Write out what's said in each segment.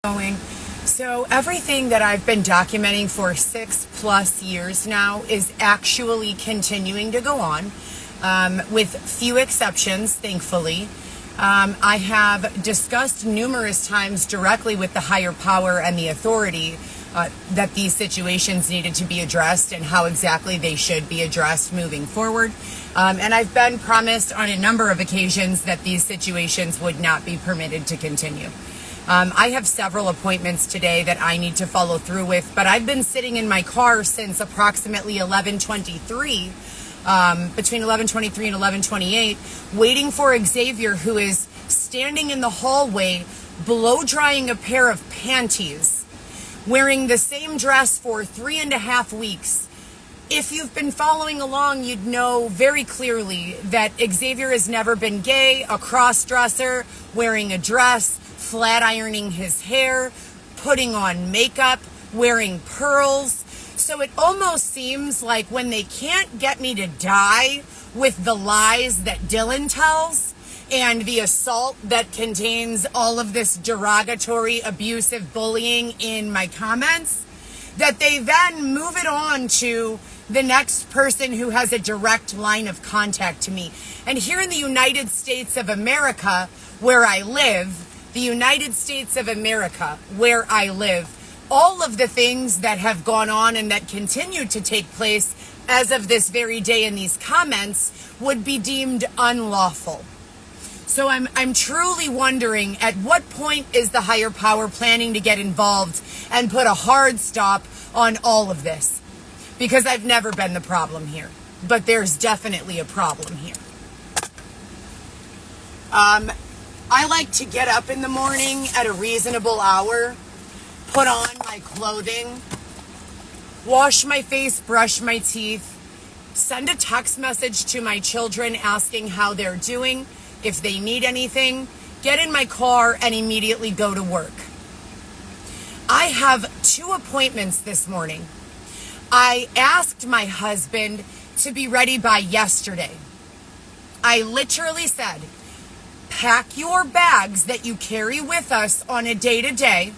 Going. So everything that I've been documenting for 6+ years now is actually continuing to go on, with few exceptions, thankfully. I have discussed numerous times directly with the higher power and the authority that these situations needed to be addressed and how exactly they should be addressed moving forward. And I've been promised on a number of occasions that these situations would not be permitted to continue. I have several appointments today that I need to follow through with, but I've been sitting in my car since approximately 11:23, between 11:23 and 11:28, waiting for Xavier, who is standing in the hallway, blow drying a pair of panties, wearing the same dress for 3.5 weeks. If you've been following along, you'd know very clearly that Xavier has never been gay, a cross-dresser, wearing a dress, flat ironing his hair, putting on makeup, wearing pearls. So it almost seems like when they can't get me to die with the lies that Dylan tells and the assault that contains all of this derogatory, abusive bullying in my comments, that they then move it on to the next person who has a direct line of contact to me. And here in the United States of America, where I live, all of the things that have gone on and that continue to take place as of this very day in these comments would be deemed unlawful. So I'm truly wondering, at what point is the higher power planning to get involved and put a hard stop on all of this? Because I've never been the problem here, but there's definitely a problem here. I like to get up in the morning at a reasonable hour, put on my clothing, wash my face, brush my teeth, send a text message to my children asking how they're doing, if they need anything, get in my car, and immediately go to work. I have 2 appointments this morning. I asked my husband to be ready by yesterday. I literally said, pack your bags that you carry with us on a day-to-day,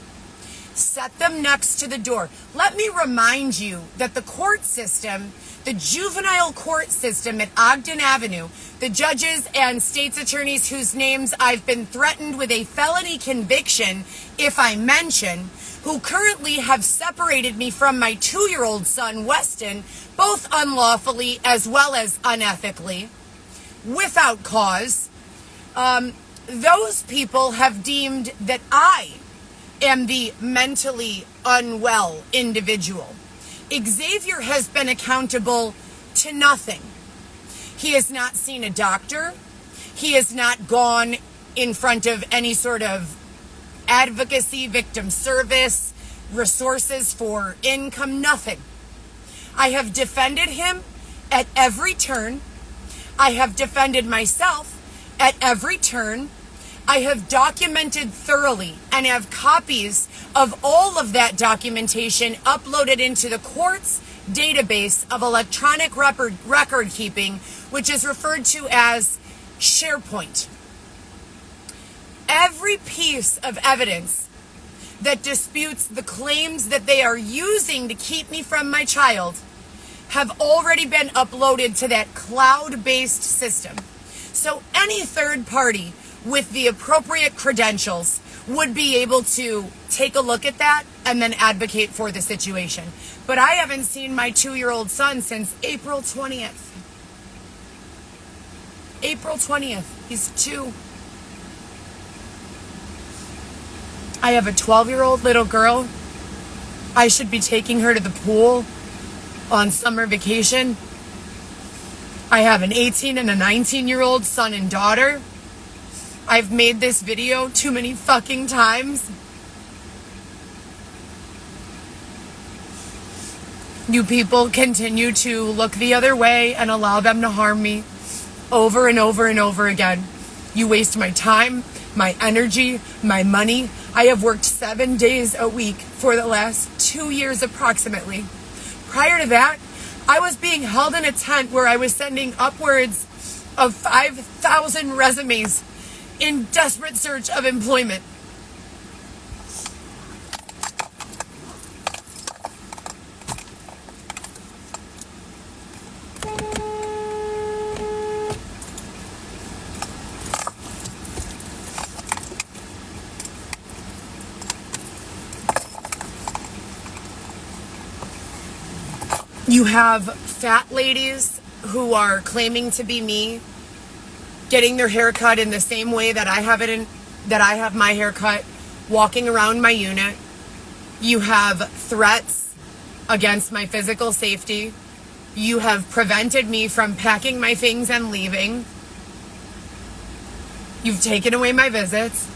set them next to the door. Let me remind you that the court system, the juvenile court system at Ogden Avenue, the judges and state's attorneys whose names I've been threatened with a felony conviction if I mention, who currently have separated me from my 2-year-old son, Weston, both unlawfully as well as unethically, without cause. Those people have deemed that I am the mentally unwell individual. Xavier has been accountable to nothing. He has not seen a doctor. He has not gone in front of any sort of advocacy, victim service, resources for income, nothing. I have defended him at every turn. I have defended myself at every turn. I have documented thoroughly and have copies of all of that documentation uploaded into the court's database of electronic record keeping, which is referred to as SharePoint. Every piece of evidence that disputes the claims that they are using to keep me from my child have already been uploaded to that cloud-based system. So any third party with the appropriate credentials would be able to take a look at that and then advocate for the situation. But I haven't seen my 2-year-old son since April 20th. April 20th. He's 2. I have a 12-year-old little girl. I should be taking her to the pool on summer vacation. I have an 18 and a 19-year-old son and daughter. I've made this video too many fucking times. You people continue to look the other way and allow them to harm me over and over and over again. You waste my time, my energy, my money. I have worked 7 days a week for the last 2 years approximately. Prior to that, I was being held in a tent where I was sending upwards of 5,000 resumes in desperate search of employment. You have fat ladies who are claiming to be me, getting their hair cut in the same way that I have my hair cut, walking around my unit. You have threats against my physical safety. You have prevented me from packing my things and leaving. You've taken away my visits.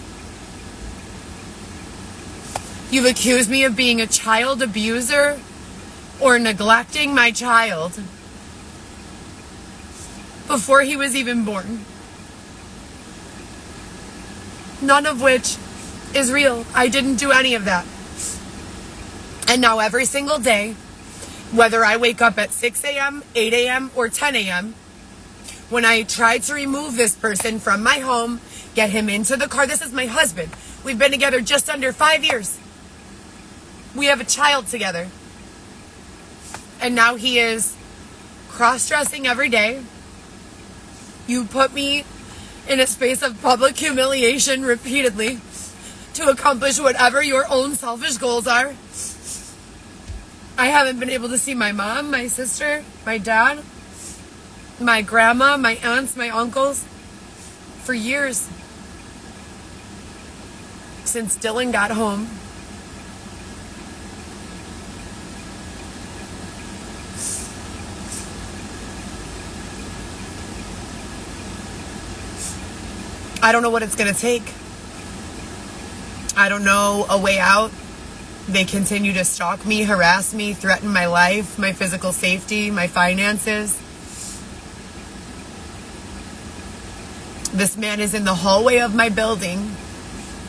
You've accused me of being a child abuser or neglecting my child before he was even born. None of which is real. I didn't do any of that. And now every single day, whether I wake up at 6 a.m., 8 a.m., or 10 a.m., when I try to remove this person from my home, get him into the car. This is my husband. We've been together just under 5 years. We have a child together. And now he is cross-dressing every day. You put me in a space of public humiliation repeatedly to accomplish whatever your own selfish goals are. I haven't been able to see my mom, my sister, my dad, my grandma, my aunts, my uncles for years. Since Dylan got home. I don't know what it's going to take. I don't know a way out. They continue to stalk me, harass me, threaten my life, my physical safety, my finances. This man is in the hallway of my building,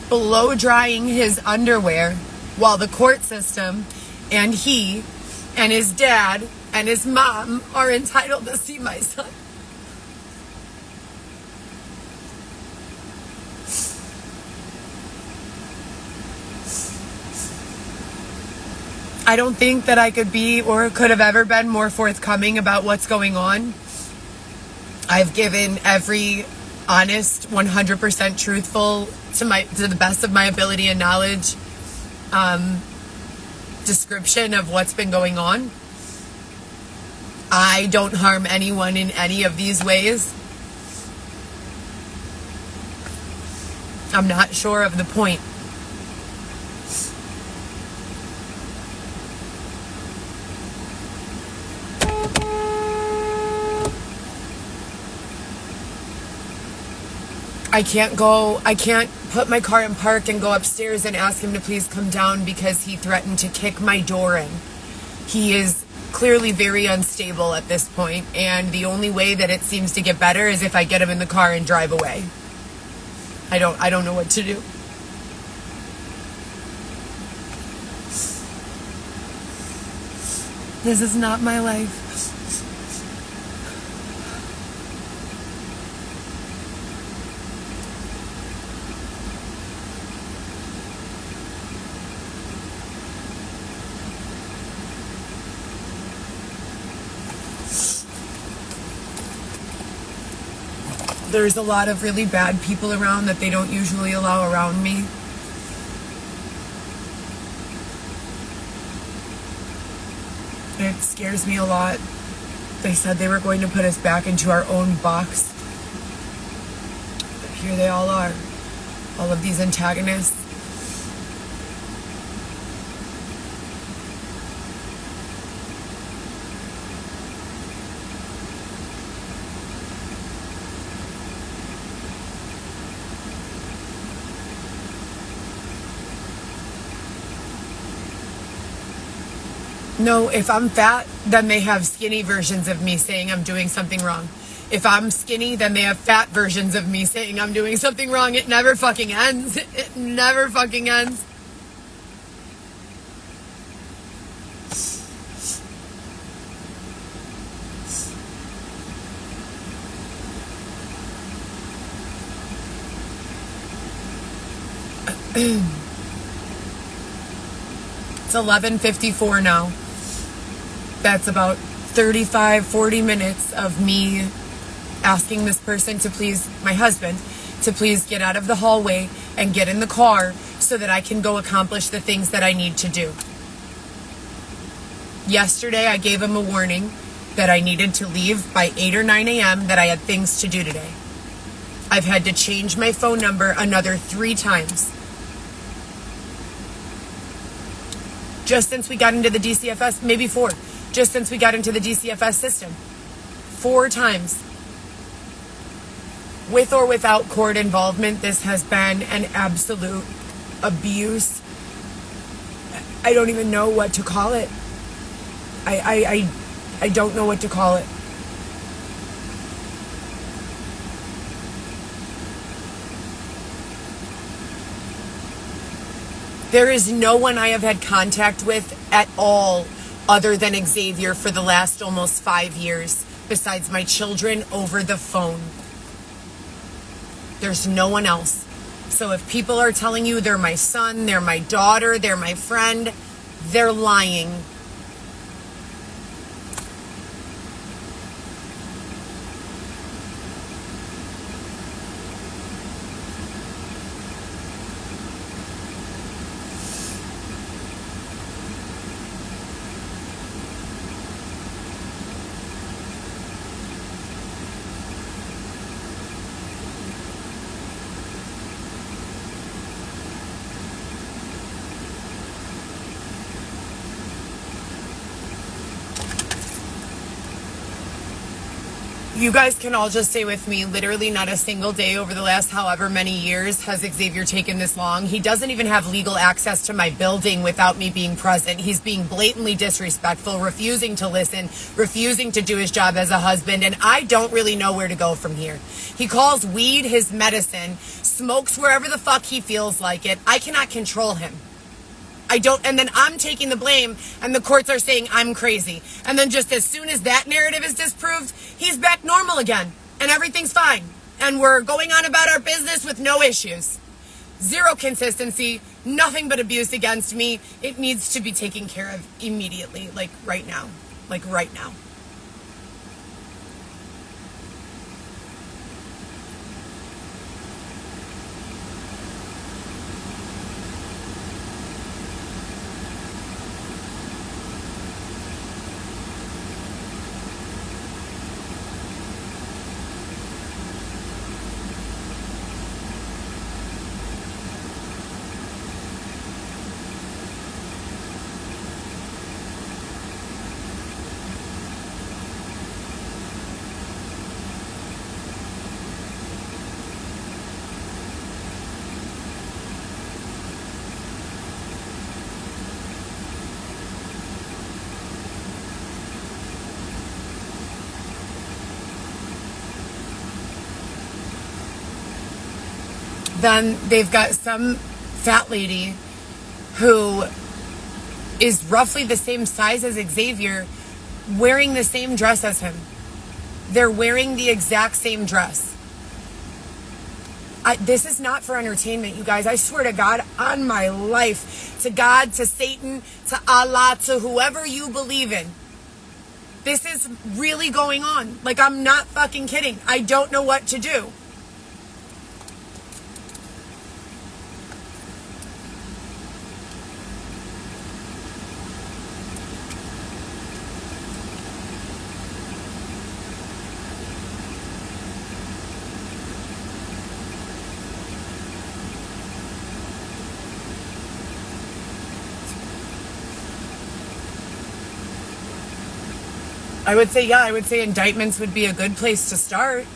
blow drying his underwear, while the court system and he and his dad and his mom are entitled to see my son. I don't think that I could be or could have ever been more forthcoming about what's going on. I've given every honest, 100% truthful, to the best of my ability and knowledge, description of what's been going on. I don't harm anyone in any of these ways. I'm not sure of the point. I can't put my car in park and go upstairs and ask him to please come down because he threatened to kick my door in. He is clearly very unstable at this point, and the only way that it seems to get better is if I get him in the car and drive away. I don't know what to do. This is not my life. There's a lot of really bad people around that they don't usually allow around me. It scares me a lot. They said they were going to put us back into our own box. But here they all are. All of these antagonists. No, if I'm fat, then they have skinny versions of me saying I'm doing something wrong. If I'm skinny, then they have fat versions of me saying I'm doing something wrong. It never fucking ends. It never fucking ends. It's 11:54 now. That's about 35-40 minutes of me asking this person to please, my husband, to please get out of the hallway and get in the car so that I can go accomplish the things that I need to do. Yesterday, I gave him a warning that I needed to leave by 8 or 9 a.m., that I had things to do today. I've had to change my phone number another 3 times. Just since we got into the DCFS, maybe 4. Just since we got into the DCFS system. 4 times. With or without court involvement, this has been an absolute abuse. I don't even know what to call it. I don't know what to call it. There is no one I have had contact with at all other than Xavier for the last almost 5 years, besides my children over the phone. There's no one else. So if people are telling you they're my son, they're my daughter, they're my friend, they're lying. You guys can all just stay with me. Literally not a single day over the last however many years has Xavier taken this long. He doesn't even have legal access to my building without me being present. He's being blatantly disrespectful, refusing to listen, refusing to do his job as a husband, and I don't really know where to go from here. He calls weed his medicine, smokes wherever the fuck he feels like it. I cannot control him. And then I'm taking the blame, and the courts are saying I'm crazy. And then just as soon as that narrative is disproved, he's back normal again, and everything's fine. And we're going on about our business with no issues. Zero consistency, nothing but abuse against me. It needs to be taken care of immediately, like right now. Like right now. Then they've got some fat lady who is roughly the same size as Xavier wearing the same dress as him. They're wearing the exact same dress. This is not for entertainment, you guys. I swear to God, on my life, to God, to Satan, to Allah, to whoever you believe in. This is really going on. Like, I'm not fucking kidding. I don't know what to do. I would say indictments would be a good place to start.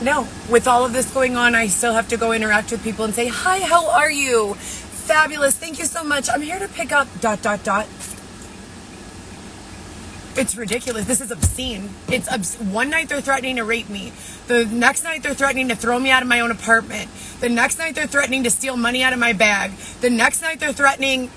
No, with all of this going on, I still have to go interact with people and say, hi, how are you? Fabulous, thank you so much. I'm here to pick up ... It's ridiculous. This is obscene. One night they're threatening to rape me. The next night they're threatening to throw me out of my own apartment. The next night they're threatening to steal money out of my bag. The next night they're threatening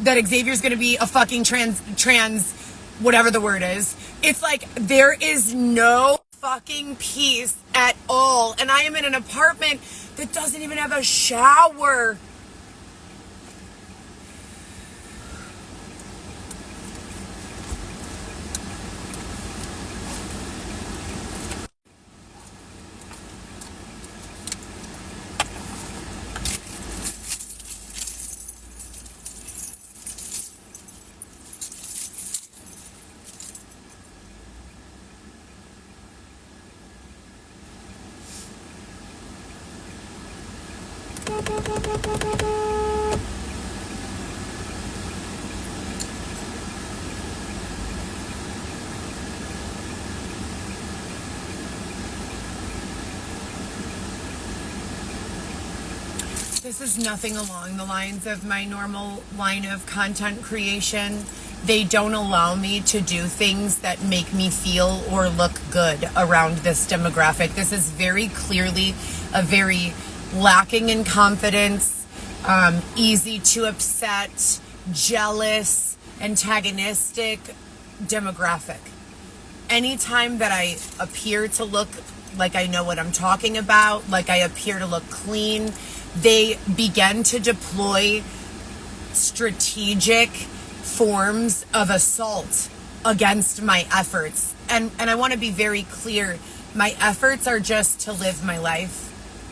that Xavier's going to be a fucking trans, whatever the word is. It's like there is no fucking peace at all. And I am in an apartment that doesn't even have a shower. This is nothing along the lines of my normal line of content creation. They don't allow me to do things that make me feel or look good around this demographic. This is very clearly a very lacking in confidence, easy to upset, jealous, antagonistic demographic. Anytime that I appear to look like I know what I'm talking about, like I appear to look clean, they begin to deploy strategic forms of assault against my efforts. And I want to be very clear. My efforts are just to live my life.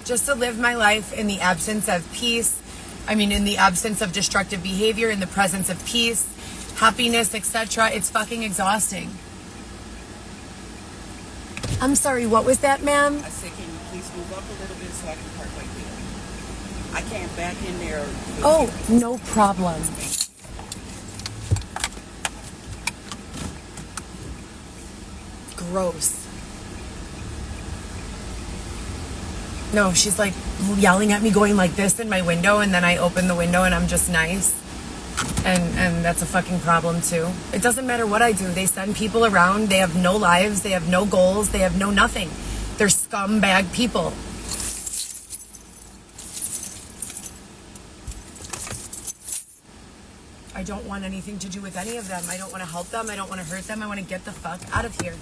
Just to live my life in the absence of peace. In the absence of destructive behavior, in the presence of peace, happiness, etc. It's fucking exhausting. I'm sorry, what was that, ma'am? I said, can you please move up a little bit so I can park right there? I can't back in there. Oh, no problem. Gross. No, she's like yelling at me, going like this in my window, and then I open the window and I'm just nice. And that's a fucking problem too. It doesn't matter what I do. They send people around. They have no lives. They have no goals. They have no nothing. They're scumbag people. I don't want anything to do with any of them. I don't want to help them. I don't want to hurt them. I want to get the fuck out of here.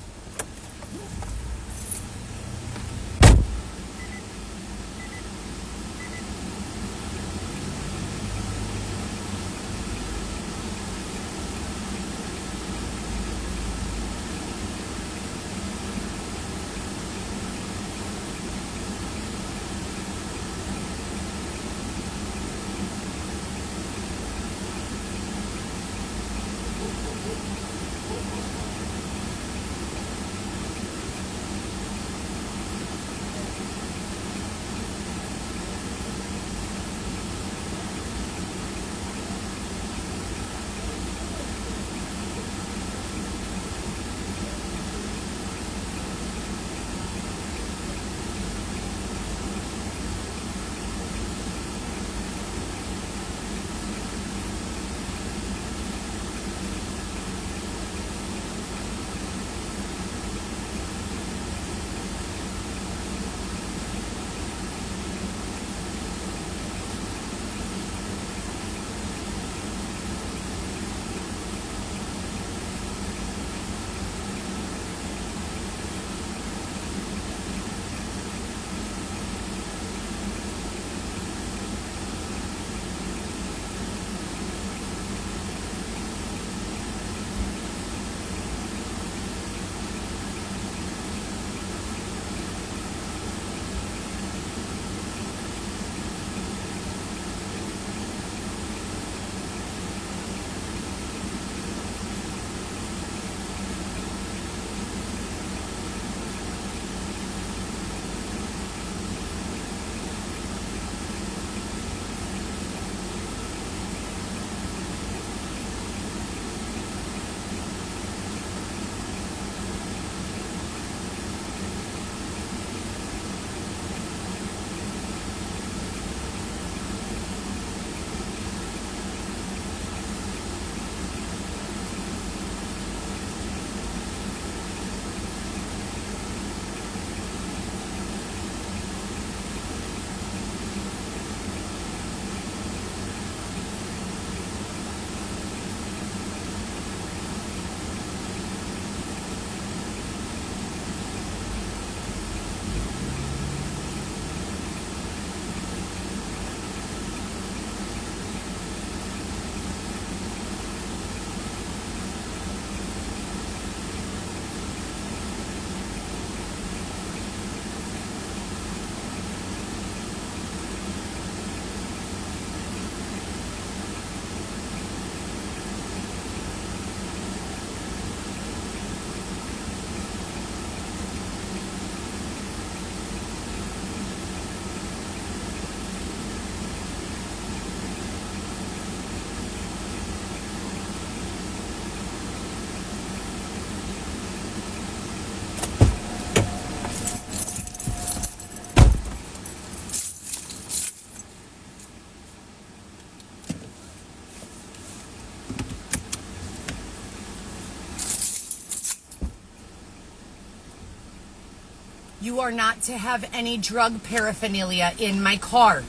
You are not to have any drug paraphernalia in my car.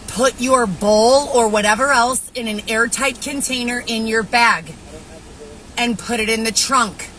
Put your bowl or whatever else in an airtight container in your bag and put it in the trunk.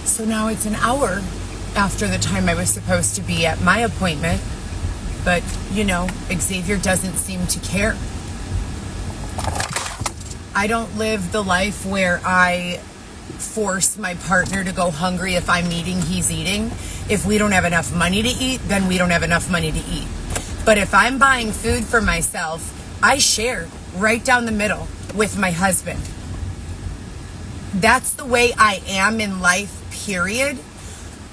So now it's an hour after the time I was supposed to be at my appointment, but, you know, Xavier doesn't seem to care. I don't live the life where I force my partner to go hungry. If I'm eating, he's eating. If we don't have enough money to eat, then we don't have enough money to eat. But if I'm buying food for myself, I share right down the middle with my husband. That's the way I am in life, period.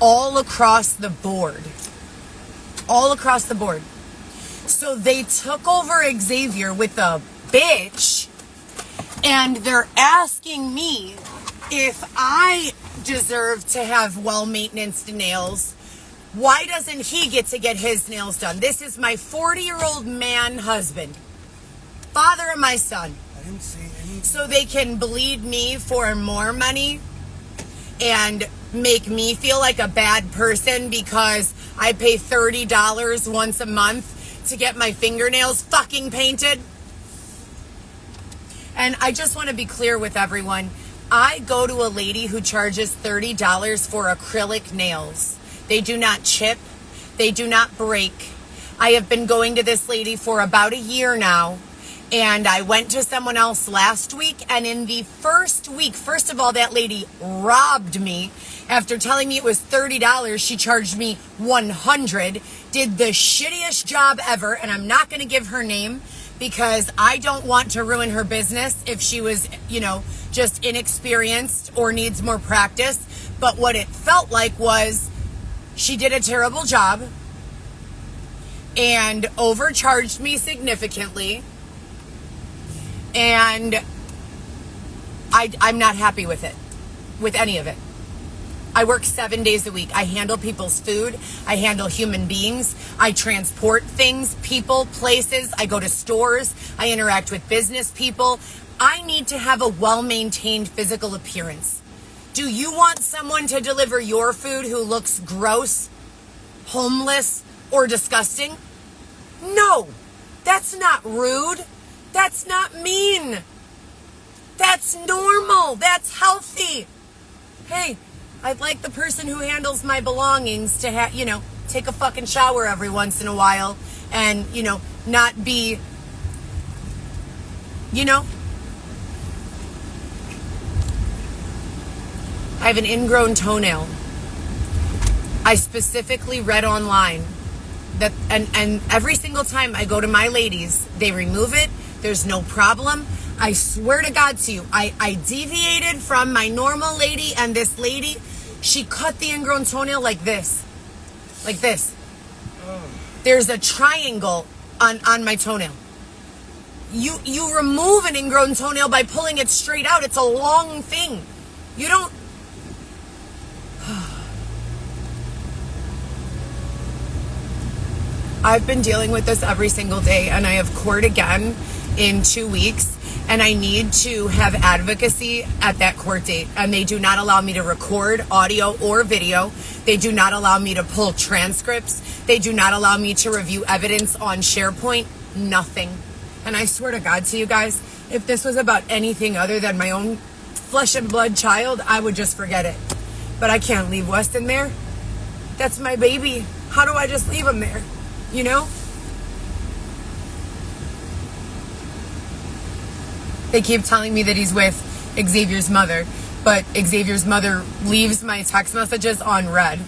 All across the board. All across the board. So they took over Xavier with a bitch, and they're asking me if I deserve to have well-maintenance nails. Why doesn't he get to get his nails done? This is my 40-year-old man husband, father of my son. I didn't see anything. So they can bleed me for more money and make me feel like a bad person because I pay $30 once a month to get my fingernails fucking painted. And I just want to be clear with everyone. I go to a lady who charges $30 for acrylic nails. They do not chip. They do not break. I have been going to this lady for about a year now. And I went to someone else last week, and in the first week, first of all, that lady robbed me. After telling me it was $30, she charged me $100, did the shittiest job ever, and I'm not going to give her name because I don't want to ruin her business if she was, you know, just inexperienced or needs more practice. But what it felt like was she did a terrible job and overcharged me significantly. And I'm not happy with it, with any of it. I work 7 days a week. I handle people's food. I handle human beings. I transport things, people, places. I go to stores. I interact with business people. I need to have a well-maintained physical appearance. Do you want someone to deliver your food who looks gross, homeless, or disgusting? No, that's not rude. That's not mean. That's normal. That's healthy. Hey, I'd like the person who handles my belongings to take a fucking shower every once in a while and, not be, I have an ingrown toenail. I specifically read online that, and every single time I go to my ladies, they remove it. There's no problem. I swear to God to you, I deviated from my normal lady, and this lady, she cut the ingrown toenail like this. Like this. There's a triangle on my toenail. You remove an ingrown toenail by pulling it straight out. It's a long thing. You don't... I've been dealing with this every single day, and I have court again in 2 weeks, and I need to have advocacy at that court date, and they do not allow me to record audio or video. They do not allow me to pull transcripts. They do not allow me to review evidence on SharePoint. Nothing. And I swear to God to you guys, if this was about anything other than my own flesh and blood child, I would just forget it. But I can't leave Weston there. That's my baby. How do I just leave him there? They keep telling me that he's with Xavier's mother, but Xavier's mother leaves my text messages on read.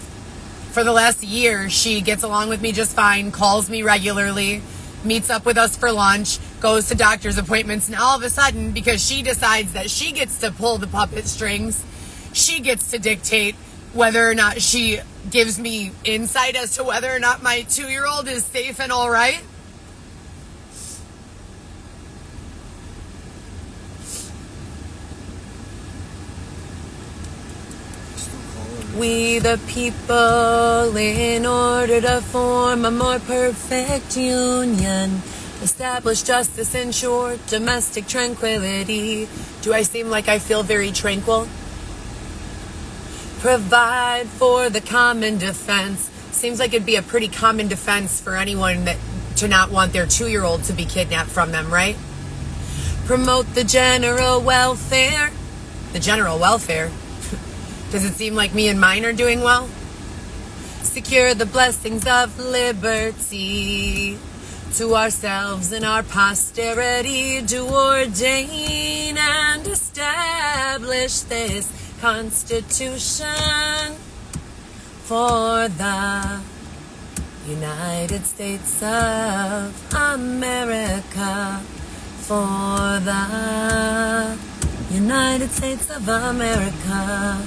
For the last year, she gets along with me just fine, calls me regularly, meets up with us for lunch, goes to doctor's appointments, and all of a sudden, because she decides that she gets to pull the puppet strings, she gets to dictate whether or not she gives me insight as to whether or not my 2-year-old is safe and all right. We the people, in order to form a more perfect union, establish justice, ensure domestic tranquility. Do I seem like I feel very tranquil? Provide for the common defense. Seems like it'd be a pretty common defense for anyone that to not want their 2-year-old to be kidnapped from them, right? Promote the general welfare. The general welfare? Does it seem like me and mine are doing well? Secure the blessings of liberty to ourselves and our posterity. Do ordain and establish this Constitution for the United States of America. For the United States of America.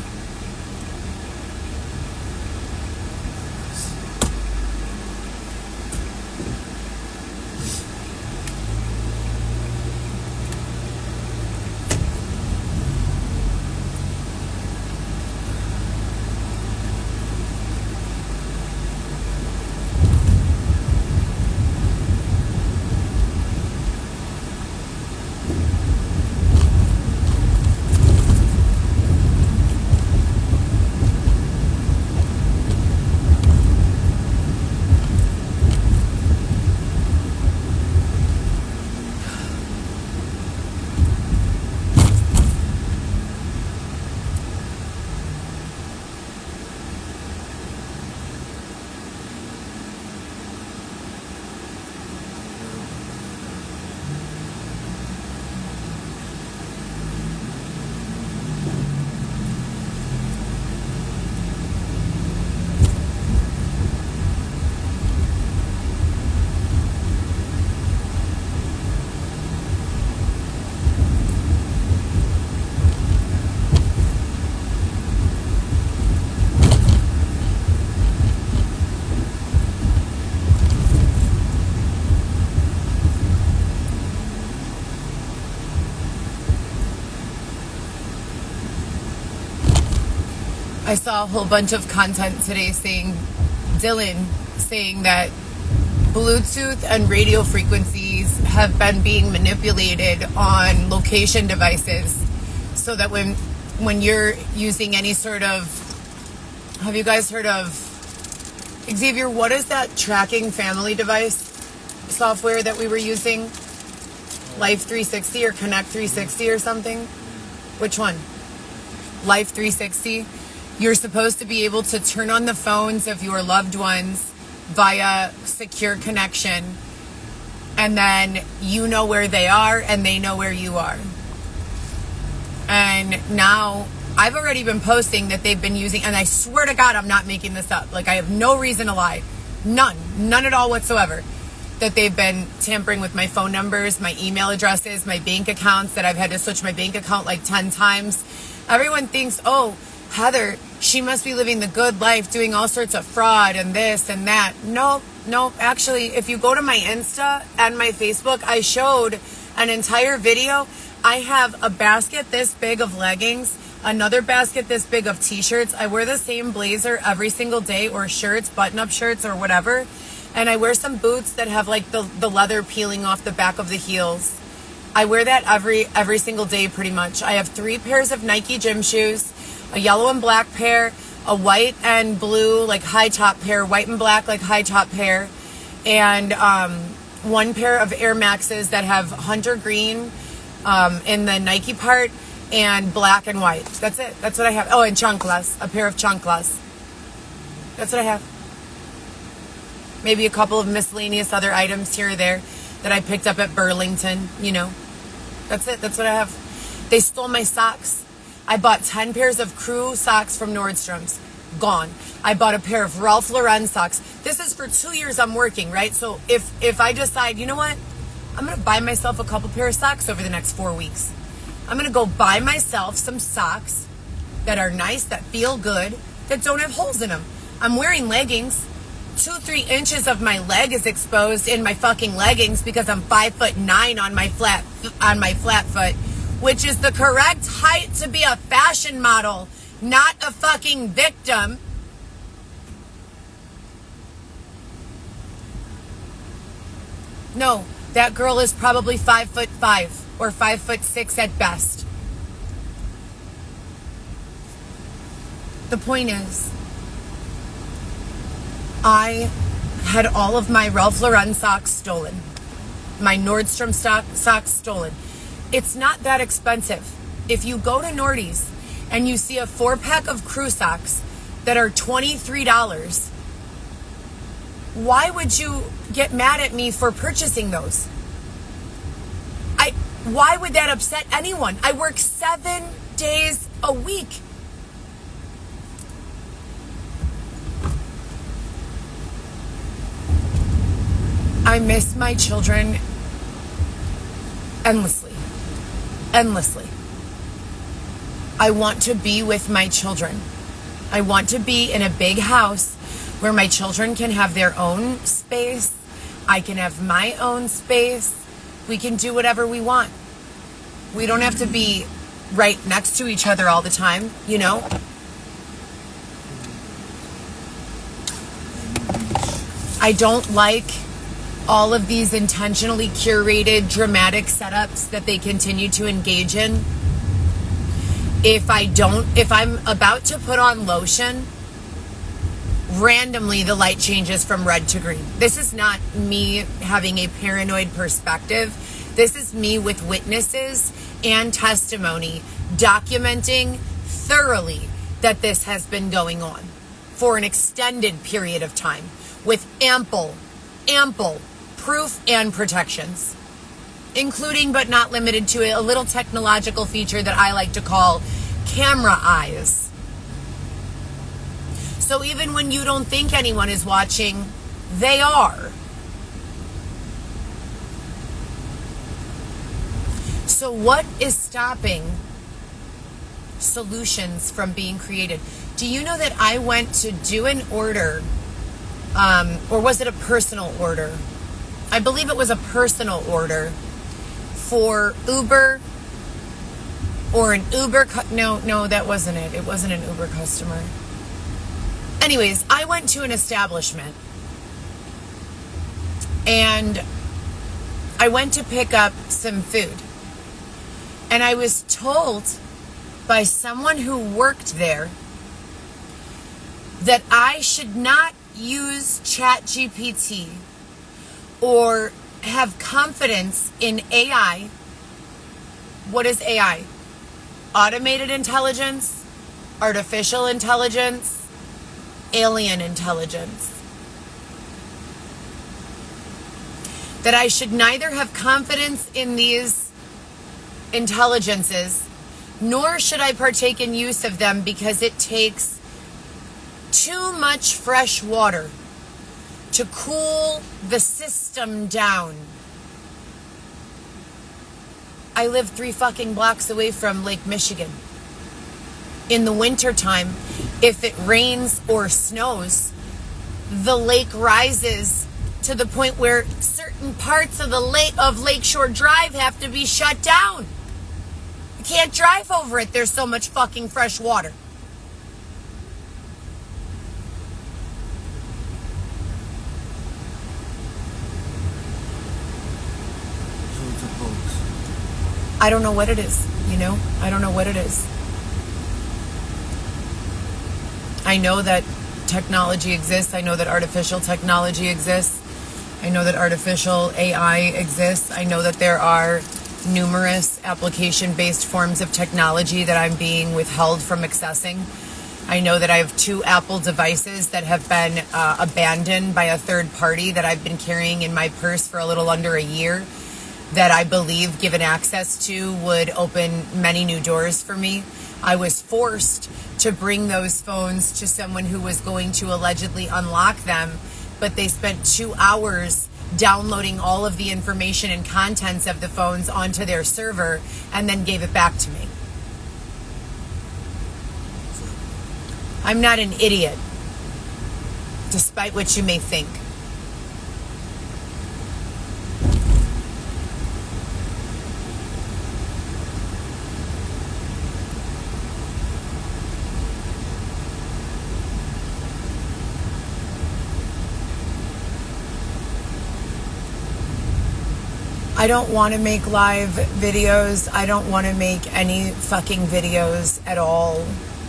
I saw a whole bunch of content today saying that Bluetooth and radio frequencies have been being manipulated on location devices so that when you're using any sort of, have you guys heard of, Xavier, what is that tracking family device software that we were using? Life 360 or Connect 360 or something? Which one? Life 360? You're supposed to be able to turn on the phones of your loved ones via secure connection, and then you know where they are and they know where you are. And now I've already been posting that they've been using, and I swear to God I'm not making this up, like I have no reason to lie, none at all whatsoever, that they've been tampering with my phone numbers, my email addresses, my bank accounts, that I've had to switch my bank account like 10 times. Everyone thinks, oh, Heather, she must be living the good life, doing all sorts of fraud and this and that. No, actually, if you go to my Insta and my Facebook, I showed an entire video. I have a basket this big of leggings, another basket this big of t-shirts. I wear the same blazer every single day, or shirts, button-up shirts or whatever. And I wear some boots that have like the leather peeling off the back of the heels. I wear that every single day pretty much. I have 3 pairs of Nike gym shoes, a yellow and black pair, a white and blue like high top pair, white and black like high top pair, and 1 pair of Air Maxes that have hunter green in the Nike part and black and white. That's it. That's what I have. Oh, and chanclas, a pair of chanclas. That's what I have. Maybe a couple of miscellaneous other items here or there that I picked up at Burlington, you know. That's it. That's what I have. They stole my socks. I bought 10 pairs of Crew socks from Nordstrom's. Gone. I bought a pair of Ralph Lauren socks. This is for 2 years I'm working, right? So if I decide, you know what? I'm going to buy myself a couple pair of socks over the next 4 weeks. I'm going to go buy myself some socks that are nice, that feel good, that don't have holes in them. I'm wearing leggings. 2-3 inches of my leg is exposed in my fucking leggings because I'm 5'9" on my flat foot, which is the correct height to be a fashion model. not a fucking victim. No, that girl is probably 5'5" or 5'6" at best. The point is, I had all of my Ralph Lauren socks stolen. My Nordstrom socks stolen. It's not that expensive. If you go to Nordy's and you see a 4-pack of crew socks that are $23, why would you get mad at me for purchasing those? Why would that upset anyone? I work 7 days a week. I miss my children endlessly. Endlessly. I want to be with my children. I want to be in a big house where my children can have their own space. I can have my own space. We can do whatever we want. We don't have to be right next to each other all the time, you know? I don't like all of these intentionally curated dramatic setups that they continue to engage in. If I'm about to put on lotion, randomly the light changes from red to green. This is not me having a paranoid perspective. This is me with witnesses and testimony documenting thoroughly that this has been going on for an extended period of time with ample proof and protections, including but not limited to a little technological feature that I like to call camera eyes. So even when you don't think anyone is watching, they are. So what is stopping solutions from being created? Do you know that I went to do an order, or was it a personal order? I believe it was a personal order for Uber or an Uber. No, that wasn't it. It wasn't an Uber customer. Anyways, I went to an establishment and I went to pick up some food. And I was told by someone who worked there that I should not use ChatGPT or have confidence in AI. What is AI? Automated intelligence, artificial intelligence, alien intelligence. That I should neither have confidence in these intelligences, nor should I partake in use of them because it takes too much fresh water to cool the system down. I live 3 fucking blocks away from Lake Michigan. In the wintertime, if it rains or snows, the lake rises to the point where certain parts of the lake of Lakeshore Drive have to be shut down. You can't drive over it. There's so much fucking fresh water. So it's a hoax. I don't know what it is, you know? I don't know what it is. I know that technology exists. I know that artificial technology exists. I know that artificial AI exists. I know that there are numerous application-based forms of technology that I'm being withheld from accessing. I know that I have 2 Apple devices that have been abandoned by a third party that I've been carrying in my purse for a little under a year that I believe, given access to, would open many new doors for me. I was forced to bring those phones to someone who was going to allegedly unlock them, but they spent 2 hours downloading all of the information and contents of the phones onto their server and then gave it back to me. I'm not an idiot, despite what you may think. I don't want to make live videos. I don't want to make any fucking videos at all.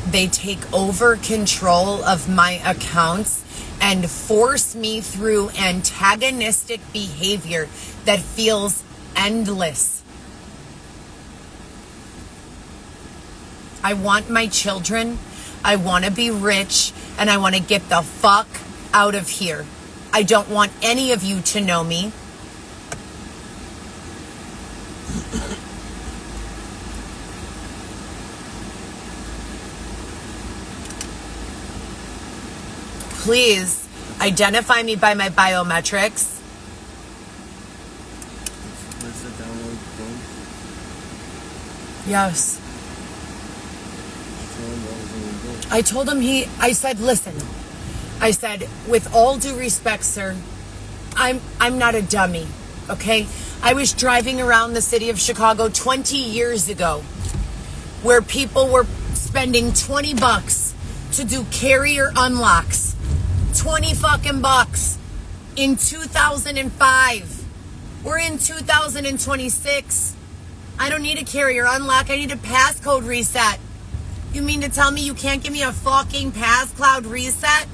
They take over control of my accounts and force me through antagonistic behavior that feels endless. I want my children, I want to be rich, and I want to get the fuck out of here. I don't want any of you to know me. Please identify me by my biometrics. Where's the download phone? Yes. Tell him that was illegal. I told him I said, listen, I said, with all due respect, sir, I'm not a dummy, okay? I was driving around the city of Chicago 20 years ago where people were spending $20 to do carrier unlocks. 20 fucking bucks in 2005. We're in 2026. I don't need a carrier unlock. I need a passcode reset. You mean to tell me you can't give me a fucking passcode reset?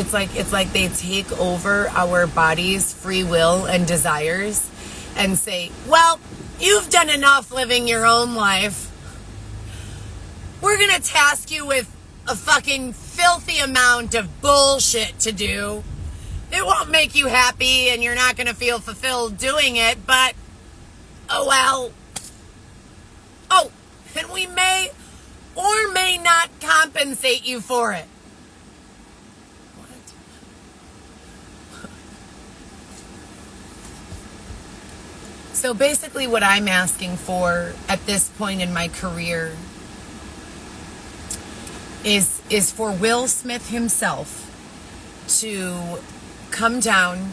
It's like they take over our bodies' free will and desires and say, well, you've done enough living your own life. We're gonna task you with a fucking filthy amount of bullshit to do. It won't make you happy and you're not gonna feel fulfilled doing it, but oh well. Oh, and we may or may not compensate you for it. So basically what I'm asking for at this point in my career is for Will Smith himself to come down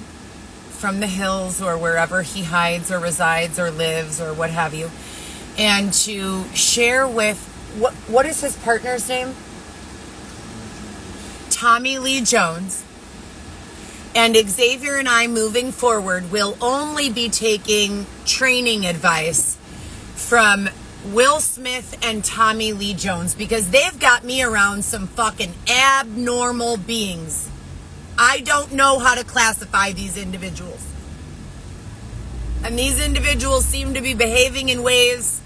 from the hills or wherever he hides or resides or lives or what have you, and to share with, what is his partner's name? Tommy Lee Jones. And Xavier and I, moving forward, will only be taking training advice from Will Smith and Tommy Lee Jones because they've got me around some fucking abnormal beings. I don't know how to classify these individuals. And these individuals seem to be behaving in ways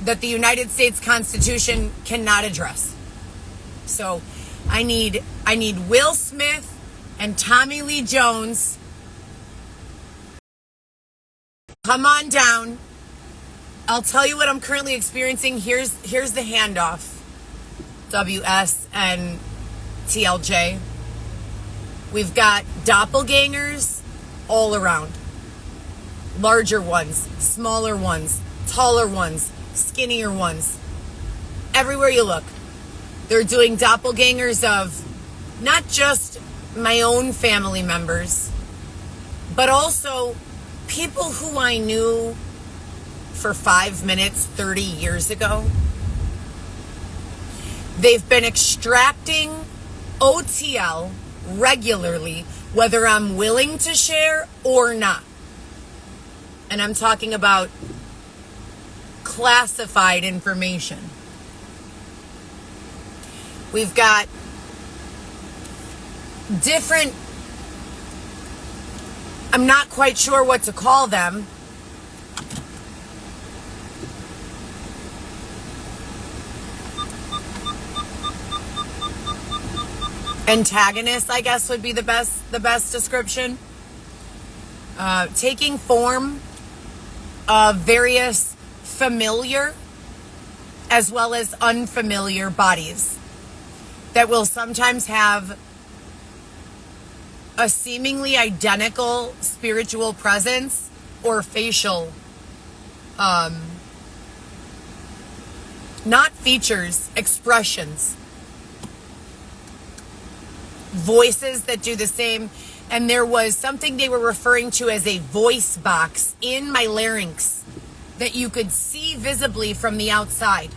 that the United States Constitution cannot address. So I need Will Smith and Tommy Lee Jones, come on down. I'll tell you what I'm currently experiencing. Here's the handoff. WS and TLJ. We've got doppelgangers all around. Larger ones, smaller ones, taller ones, skinnier ones. Everywhere you look. They're doing doppelgangers of not just my own family members, but also people who I knew for 5 minutes 30 years ago. They've been extracting OTL regularly, whether I'm willing to share or not. And I'm talking about classified information. We've got different, I'm not quite sure what to call them. Antagonists, I guess, would be the best description. Taking form of various familiar as well as unfamiliar bodies that will sometimes have a seemingly identical spiritual presence or facial, not features, expressions, voices that do the same. And there was something they were referring to as a voice box in my larynx that you could see visibly from the outside.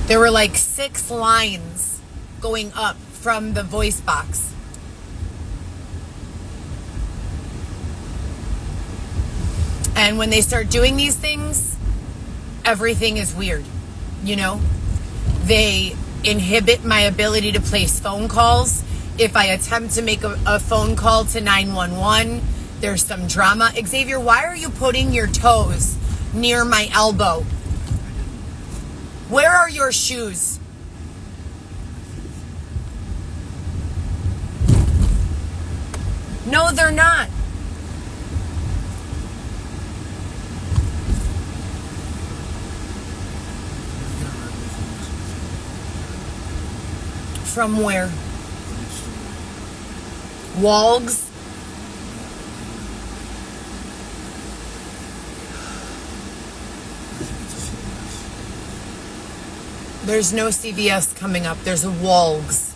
There were like 6 lines going up from the voice box. And when they start doing these things, everything is weird, you know? They inhibit my ability to place phone calls. If I attempt to make a phone call to 911, there's some drama. Xavier, why are you putting your toes near my elbow? Where are your shoes? No, they're not. From where? Walgs? There's no CVS coming up. There's a Walgs.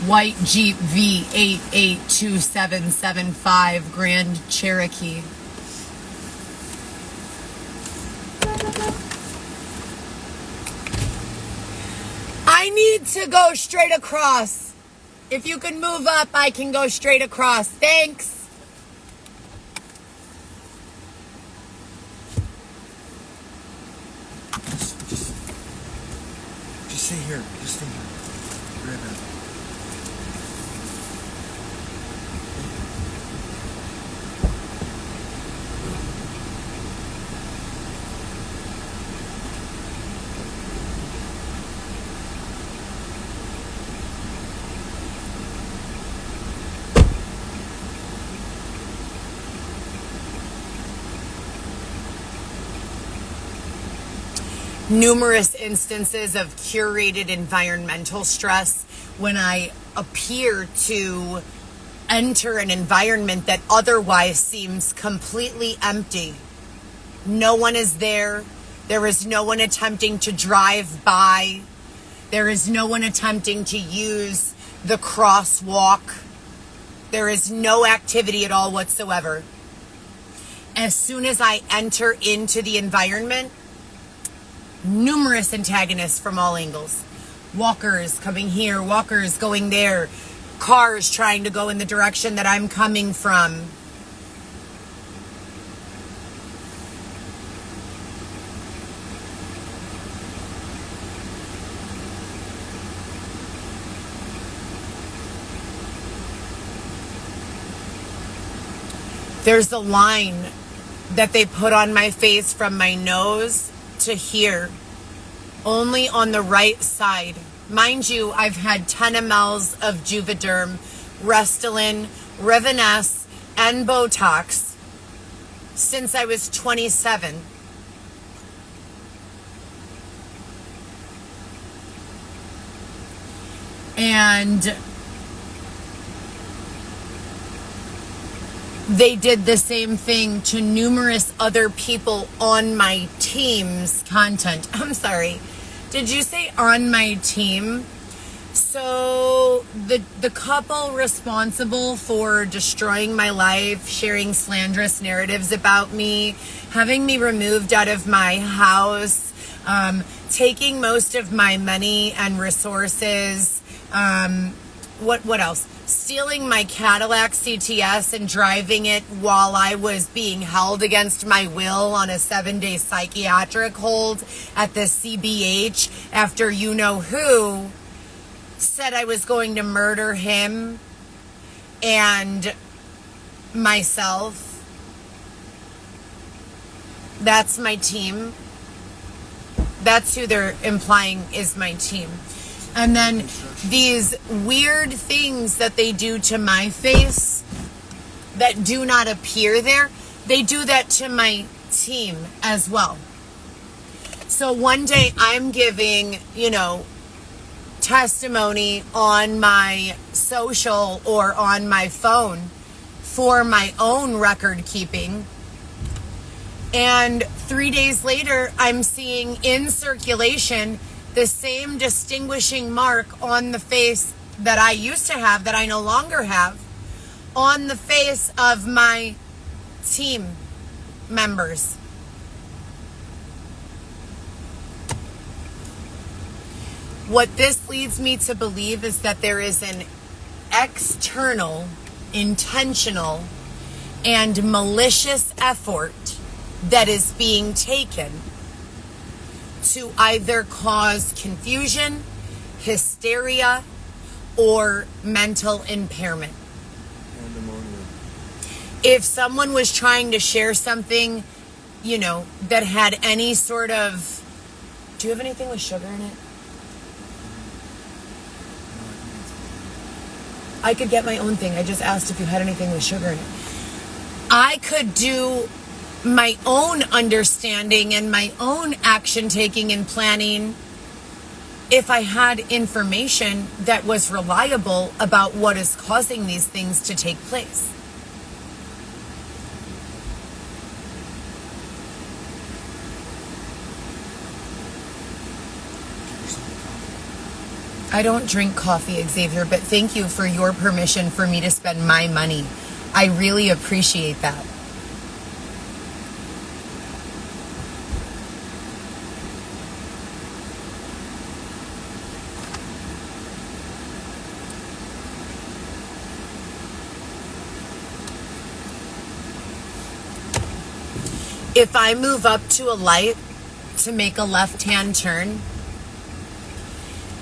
White Jeep V882775 Grand Cherokee. I need to go straight across. If you can move up, I can go straight across. Thanks. Just stay here. Just stay here. Right now. Numerous instances of curated environmental stress when I appear to enter an environment that otherwise seems completely empty. No one is there. There is no one attempting to drive by. There is no one attempting to use the crosswalk. There is no activity at all whatsoever. As soon as I enter into the environment, numerous antagonists from all angles. Walkers coming here, walkers going there, cars trying to go in the direction that I'm coming from. There's a line that they put on my face from my nose to here, only on the right side. Mind you, I've had 10 mLs of Juvederm, Restylane, Revanesse, and Botox since I was 27. And they did the same thing to numerous other people on my team's content. I'm sorry. Did you say on my team? So the couple responsible for destroying my life, sharing slanderous narratives about me, having me removed out of my house, taking most of my money and resources, what else? Stealing my Cadillac CTS and driving it while I was being held against my will on a 7-day psychiatric hold at the CBH after you know who said I was going to murder him and myself. That's my team. That's who they're implying is my team. And then these weird things that they do to my face that do not appear there, they do that to my team as well. So one day I'm giving, testimony on my social or on my phone for my own record keeping. And 3 days later, I'm seeing in circulation the same distinguishing mark on the face that I used to have, that I no longer have, on the face of my team members. What this leads me to believe is that there is an external, intentional, and malicious effort that is being taken to either cause confusion, hysteria, or mental impairment. If someone was trying to share something, that had any sort of... Do you have anything with sugar in it? I could get my own thing. I just asked if you had anything with sugar in it. I could do my own understanding and my own action taking and planning if I had information that was reliable about what is causing these things to take place. I don't drink coffee, Xavier, but thank you for your permission for me to spend my money. I really appreciate that. If I move up to a light to make a left-hand turn,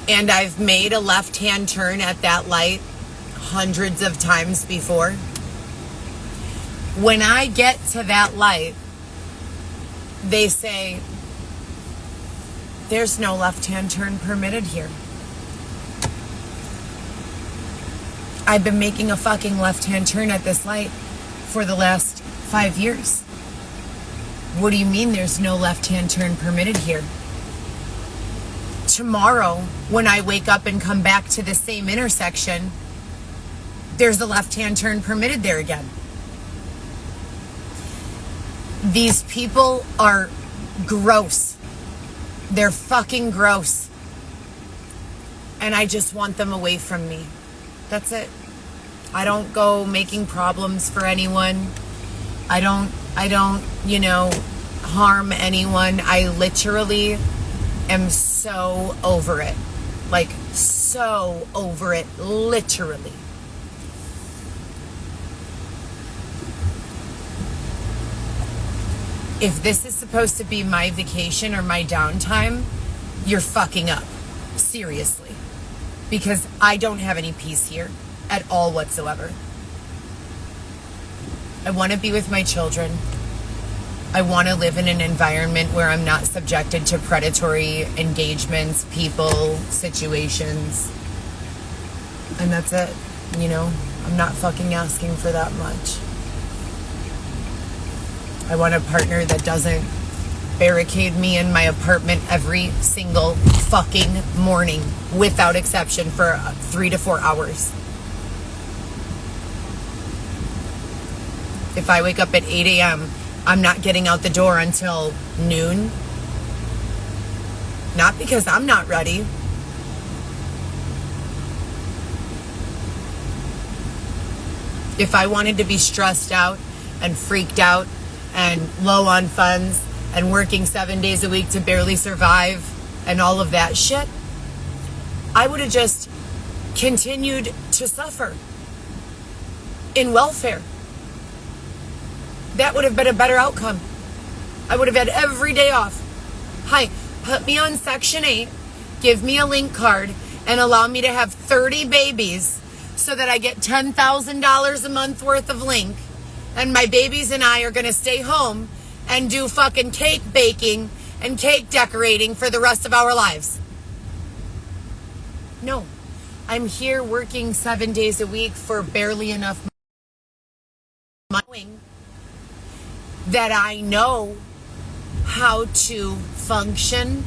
and I've made a left-hand turn at that light hundreds of times before, when I get to that light, they say, there's no left-hand turn permitted here. I've been making a fucking left-hand turn at this light for the last 5 years. What do you mean there's no left-hand turn permitted here? Tomorrow, when I wake up and come back to the same intersection, there's a left-hand turn permitted there again. These people are gross. They're fucking gross. And I just want them away from me. That's it. I don't go making problems for anyone. I don't, harm anyone. I literally am so over it. Like, so over it, literally. If this is supposed to be my vacation or my downtime, you're fucking up. Seriously. Because I don't have any peace here at all whatsoever. I want to be with my children. I want to live in an environment where I'm not subjected to predatory engagements, people, situations. And that's it. I'm not fucking asking for that much. I want a partner that doesn't barricade me in my apartment every single fucking morning, without exception, for 3 to 4 hours. If I wake up at 8 a.m., I'm not getting out the door until noon. Not because I'm not ready. If I wanted to be stressed out and freaked out and low on funds and working 7 days a week to barely survive and all of that shit, I would have just continued to suffer in welfare. That would have been a better outcome. I would have had every day off. Hi, put me on Section 8, give me a link card, and allow me to have 30 babies so that I get $10,000 a month worth of link, and my babies and I are going to stay home and do fucking cake baking and cake decorating for the rest of our lives. No, I'm here working 7 days a week for barely enough money that I know how to function,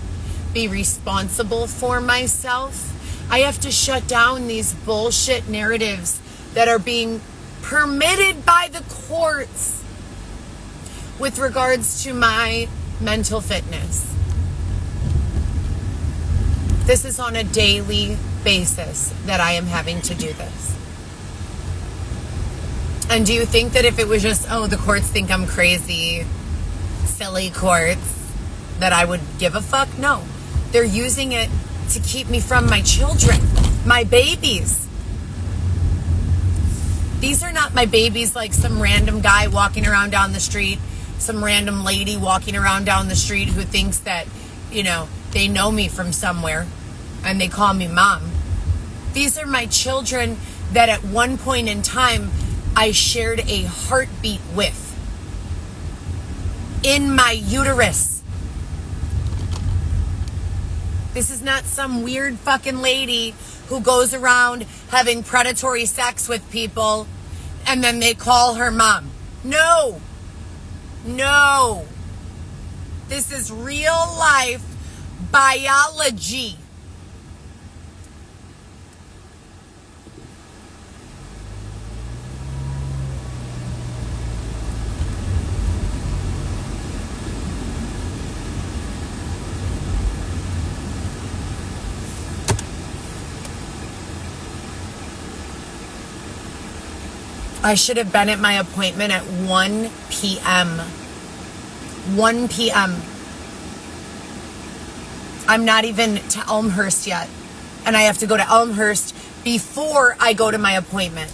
be responsible for myself. I have to shut down these bullshit narratives that are being permitted by the courts with regards to my mental fitness. This is on a daily basis that I am having to do this. And do you think that if it was just, oh, the courts think I'm crazy, silly courts, that I would give a fuck? No. They're using it to keep me from my children, my babies. These are not my babies like some random guy walking around down the street, some random lady walking around down the street who thinks that, they know me from somewhere and they call me mom. These are my children that at one point in time I shared a heartbeat with in my uterus. This is not some weird fucking lady who goes around having predatory sex with people and then they call her mom. No. No. This is real life biology. I should have been at my appointment at 1 p.m. 1 p.m. I'm not even to Elmhurst yet. And I have to go to Elmhurst before I go to my appointment.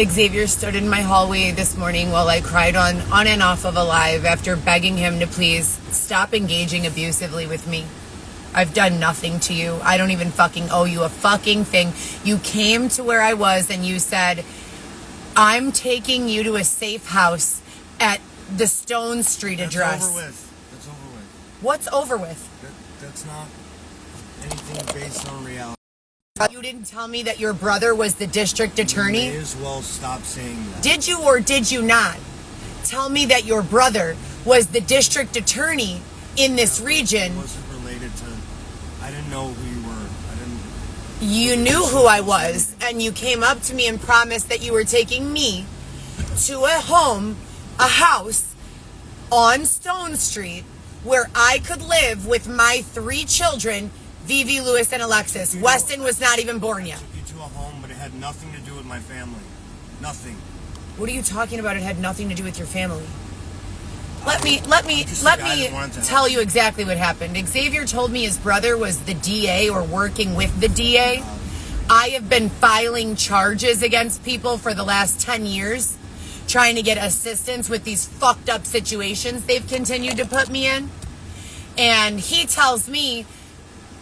Xavier stood in my hallway this morning while I cried on and off of a live after begging him to please stop engaging abusively with me. I've done nothing to you. I don't even fucking owe you a fucking thing. You came to where I was and you said, I'm taking you to a safe house at the Stone Street address. That's over with. That's over with. What's over with? That's not anything based on reality. You didn't tell me that your brother was the district attorney? You may as well stop saying that. Did you or did you not tell me that your brother was the district attorney in this region? It wasn't related to... I didn't know who you were. You knew who I was, and you came up to me and promised that you were taking me to a home, a house on Stone Street where I could live with my 3 children, Vivi, Lewis, and Alexis. Weston was not even born yet. I took you to a home, but it had nothing to do with my family. Nothing. What are you talking about? It had nothing to do with your family. Let me tell you exactly what happened. Xavier told me his brother was the DA or working with the DA. I have been filing charges against people for the last 10 years, trying to get assistance with these fucked up situations they've continued to put me in. And he tells me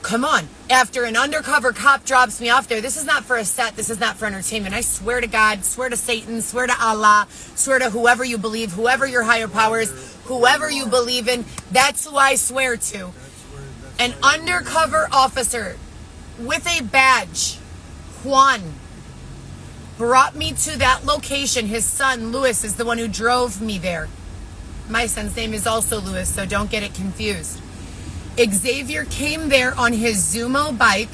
Come on. After an undercover cop drops me off there, this is not for a set. This is not for entertainment. I swear to God, swear to Satan, swear to Allah, swear to whoever you believe, whoever your higher powers, whoever you believe in. That's who I swear to. An undercover officer with a badge, Juan, brought me to that location. His son, Louis, is the one who drove me there. My son's name is also Louis, so don't get it confused. Xavier came there on his Zumo bike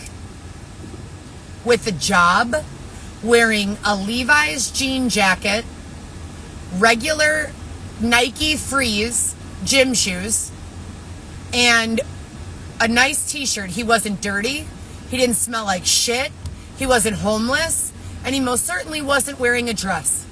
with a job, wearing a Levi's jean jacket, regular Nike Freeze gym shoes, and a nice t-shirt. He wasn't dirty. He didn't smell like shit. He wasn't homeless. And he most certainly wasn't wearing a dress.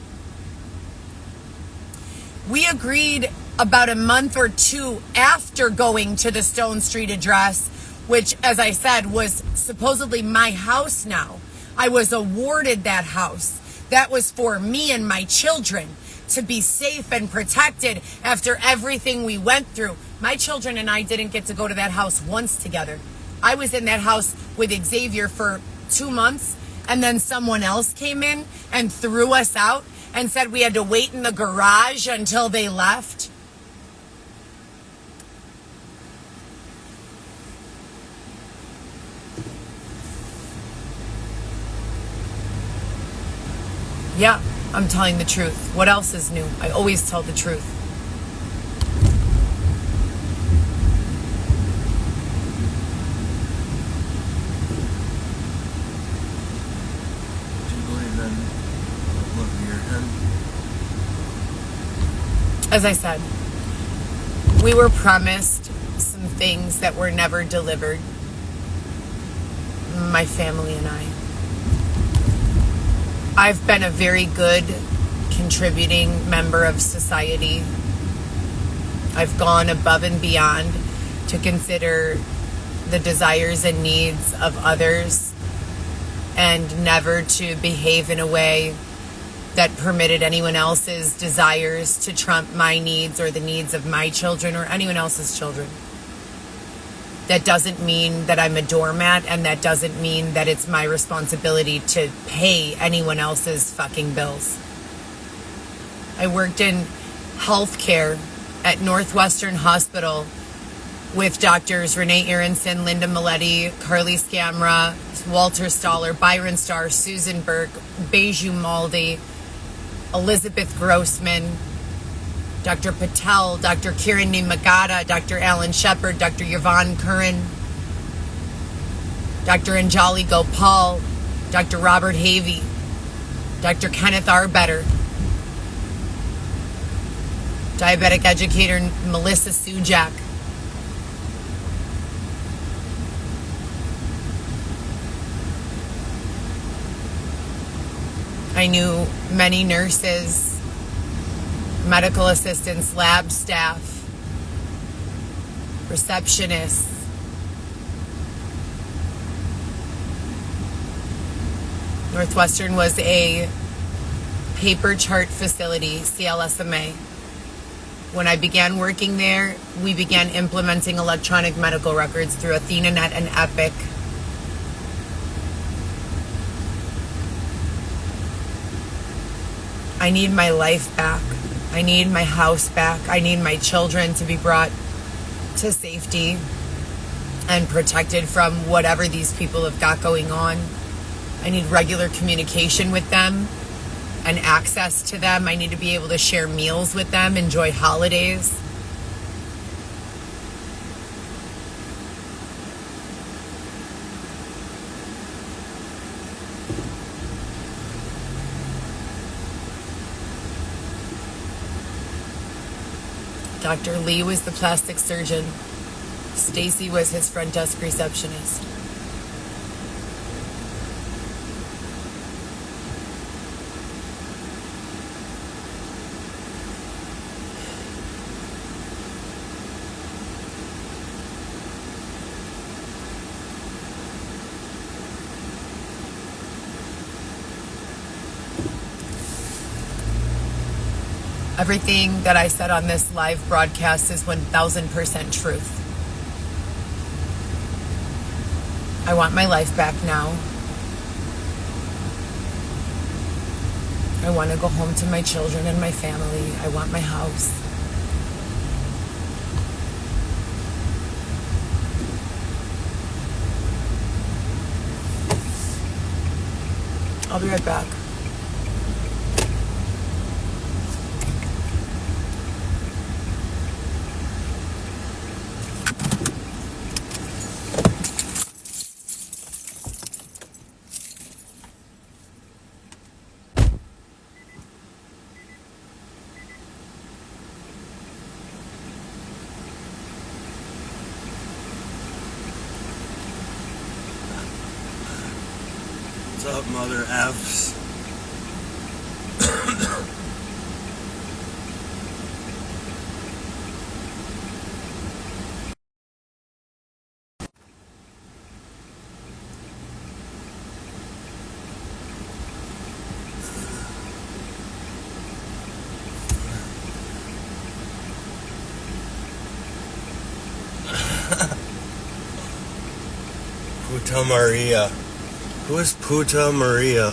We agreed about a month or two after going to the Stone Street address, which, as I said, was supposedly my house now. I was awarded that house. That was for me and my children to be safe and protected after everything we went through. My children and I didn't get to go to that house once together. I was in that house with Xavier for 2 months, and then someone else came in and threw us out and said we had to wait in the garage until they left. Yeah, I'm telling the truth. What else is new? I always tell the truth. Do you believe in love of your head? As I said, we were promised some things that were never delivered. My family and I. I've been a very good contributing member of society. I've gone above and beyond to consider the desires and needs of others and never to behave in a way that permitted anyone else's desires to trump my needs or the needs of my children or anyone else's children. That doesn't mean that I'm a doormat, and that doesn't mean that it's my responsibility to pay anyone else's fucking bills. I worked in healthcare at Northwestern Hospital with doctors Renee Aronson, Linda Maletti, Carly Scamra, Walter Stoller, Byron Starr, Susan Burke, Beju Maldi, Elizabeth Grossman, Dr. Patel, Dr. Kiran Nimagata, Dr. Alan Shepard, Dr. Yvonne Curran, Dr. Anjali Gopal, Dr. Robert Havey, Dr. Kenneth Arbetter, diabetic educator Melissa Sujak, I knew many nurses, medical assistants, lab staff, receptionists. Northwestern was a paper chart facility, CLSMA. When I began working there, we began implementing electronic medical records through AthenaNet and Epic. I need my life back. I need my house back. I need my children to be brought to safety and protected from whatever these people have got going on. I need regular communication with them and access to them. I need to be able to share meals with them, enjoy holidays. Dr. Lee was the plastic surgeon. Stacy was his front desk receptionist. Everything that I said on this live broadcast is 1000% truth. I want my life back now. I want to go home to my children and my family. I want my house. I'll be right back. What's up, mother F's? Puta Maria. Who is Puta Maria?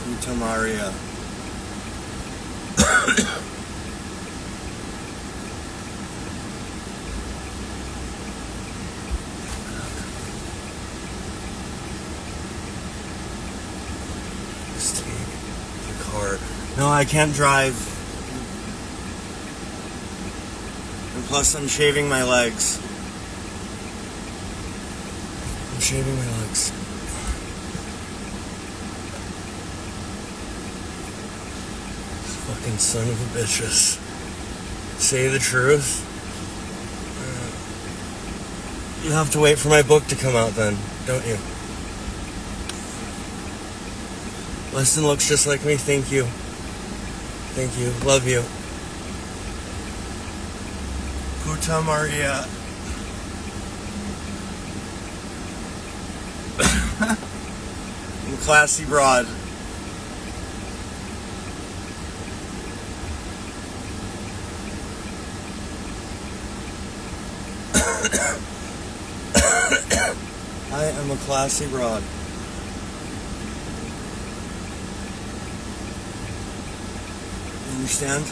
Puta Maria. Let's take the car. No, I can't drive. And plus, I'm shaving my legs. I'm shaving my legs. Fucking son of a bitches. Say the truth. You have to wait for my book to come out then, don't you? Weston looks just like me. Thank you. Thank you. Love you. Puta Maria. I'm classy broad. I am a classy broad. You understand?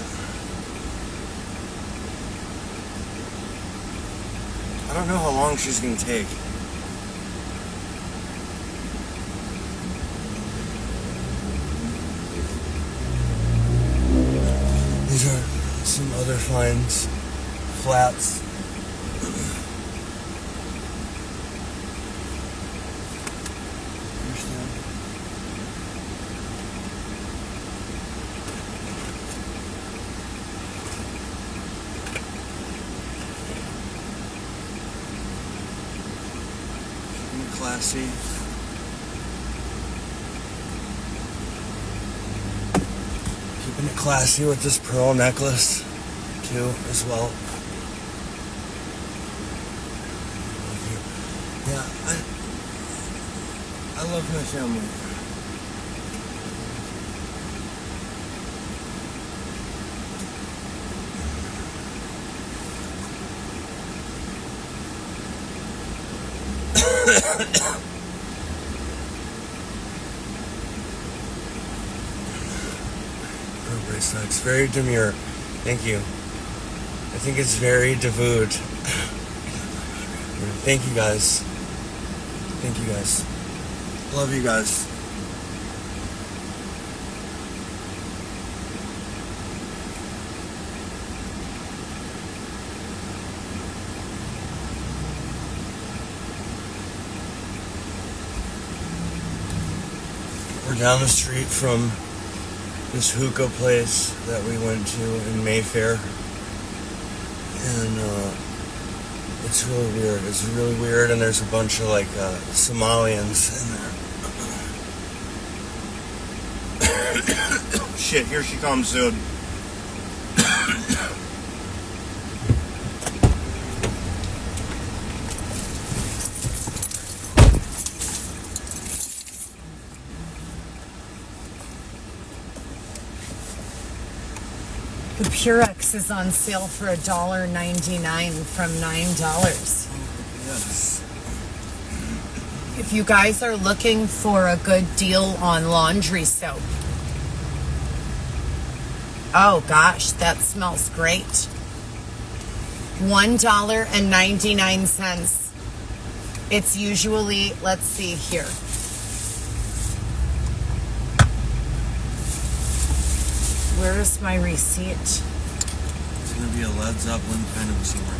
I don't know how long she's gonna take. These are some other finds. Flats. Understand? Classy. Keeping it classy with this pearl necklace too, as well. Love you. Yeah, I love my family. Pro sucks. Very demure. Thank you. I think it's very devout. Thank you guys. Thank you guys. Love you guys. We're down the street from this hookah place that we went to in Mayfair, and it's really weird. It's really weird, and there's a bunch of like Somalians in there. Shit, here she comes, dude. The Purex is on sale for $1.99 from $9. Yes. If you guys are looking for a good deal on laundry soap. Oh gosh, that smells great. $1.99. It's usually, let's see here. Where is my receipt? It's going to be a Led Zeppelin kind of a summer.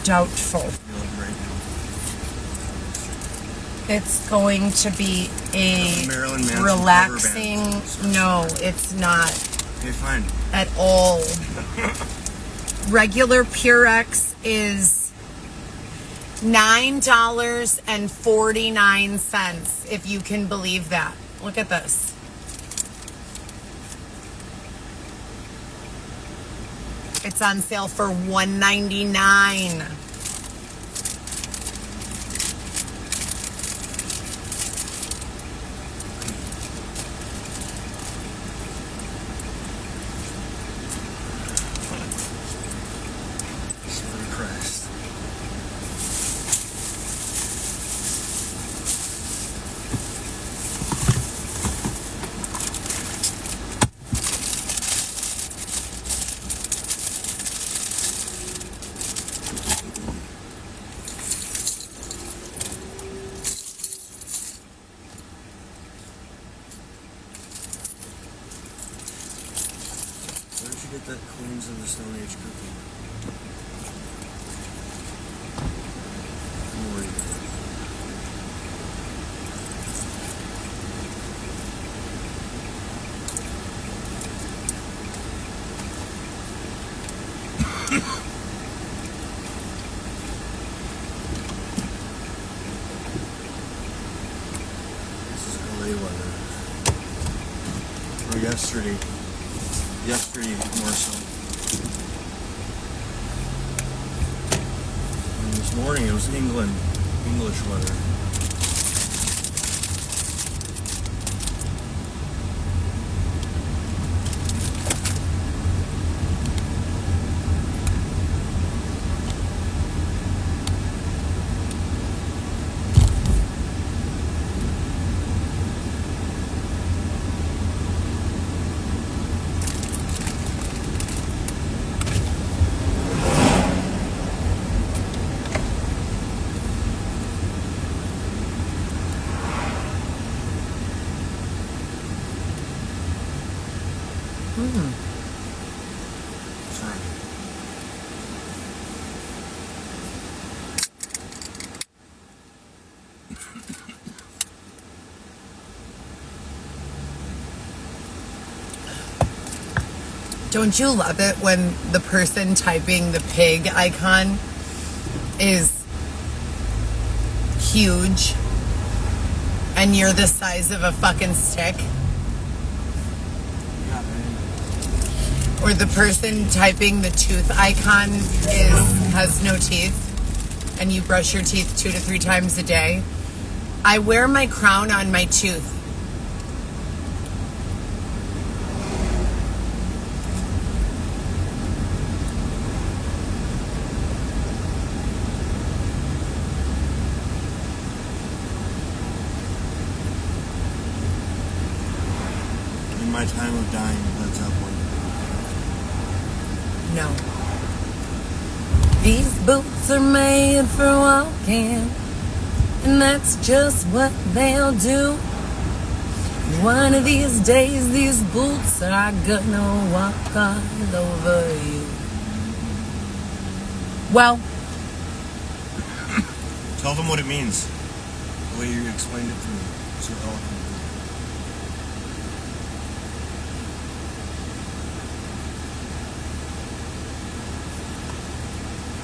Doubtful. Feeling right now. It's going to be a Marilyn Manson relaxing. cover band. No, it's not Okay, fine. at all. Regular Purex is $9.49, if you can believe that. Look at this. It's on sale for $1.99. Swear to Christ. Where did you get that Queens of the Stone Age cookie? Don't worry about it. This is LA weather. Or yesterday. Yesterday, more so. And this morning it was English weather. Sorry. Don't you love it when the person typing the pig icon is huge and you're the size of a fucking stick? Yeah, man. Or the person typing the tooth icon has no teeth and you brush your teeth 2 to 3 times a day? I wear my crown on my tooth. In my time of dying, Led Zeppelin. No. These boots are made for walking, and that's just what they'll do. One of these days, these boots are gonna walk all over you. Well, Tell them what it means. The way you explained it to me so eloquently.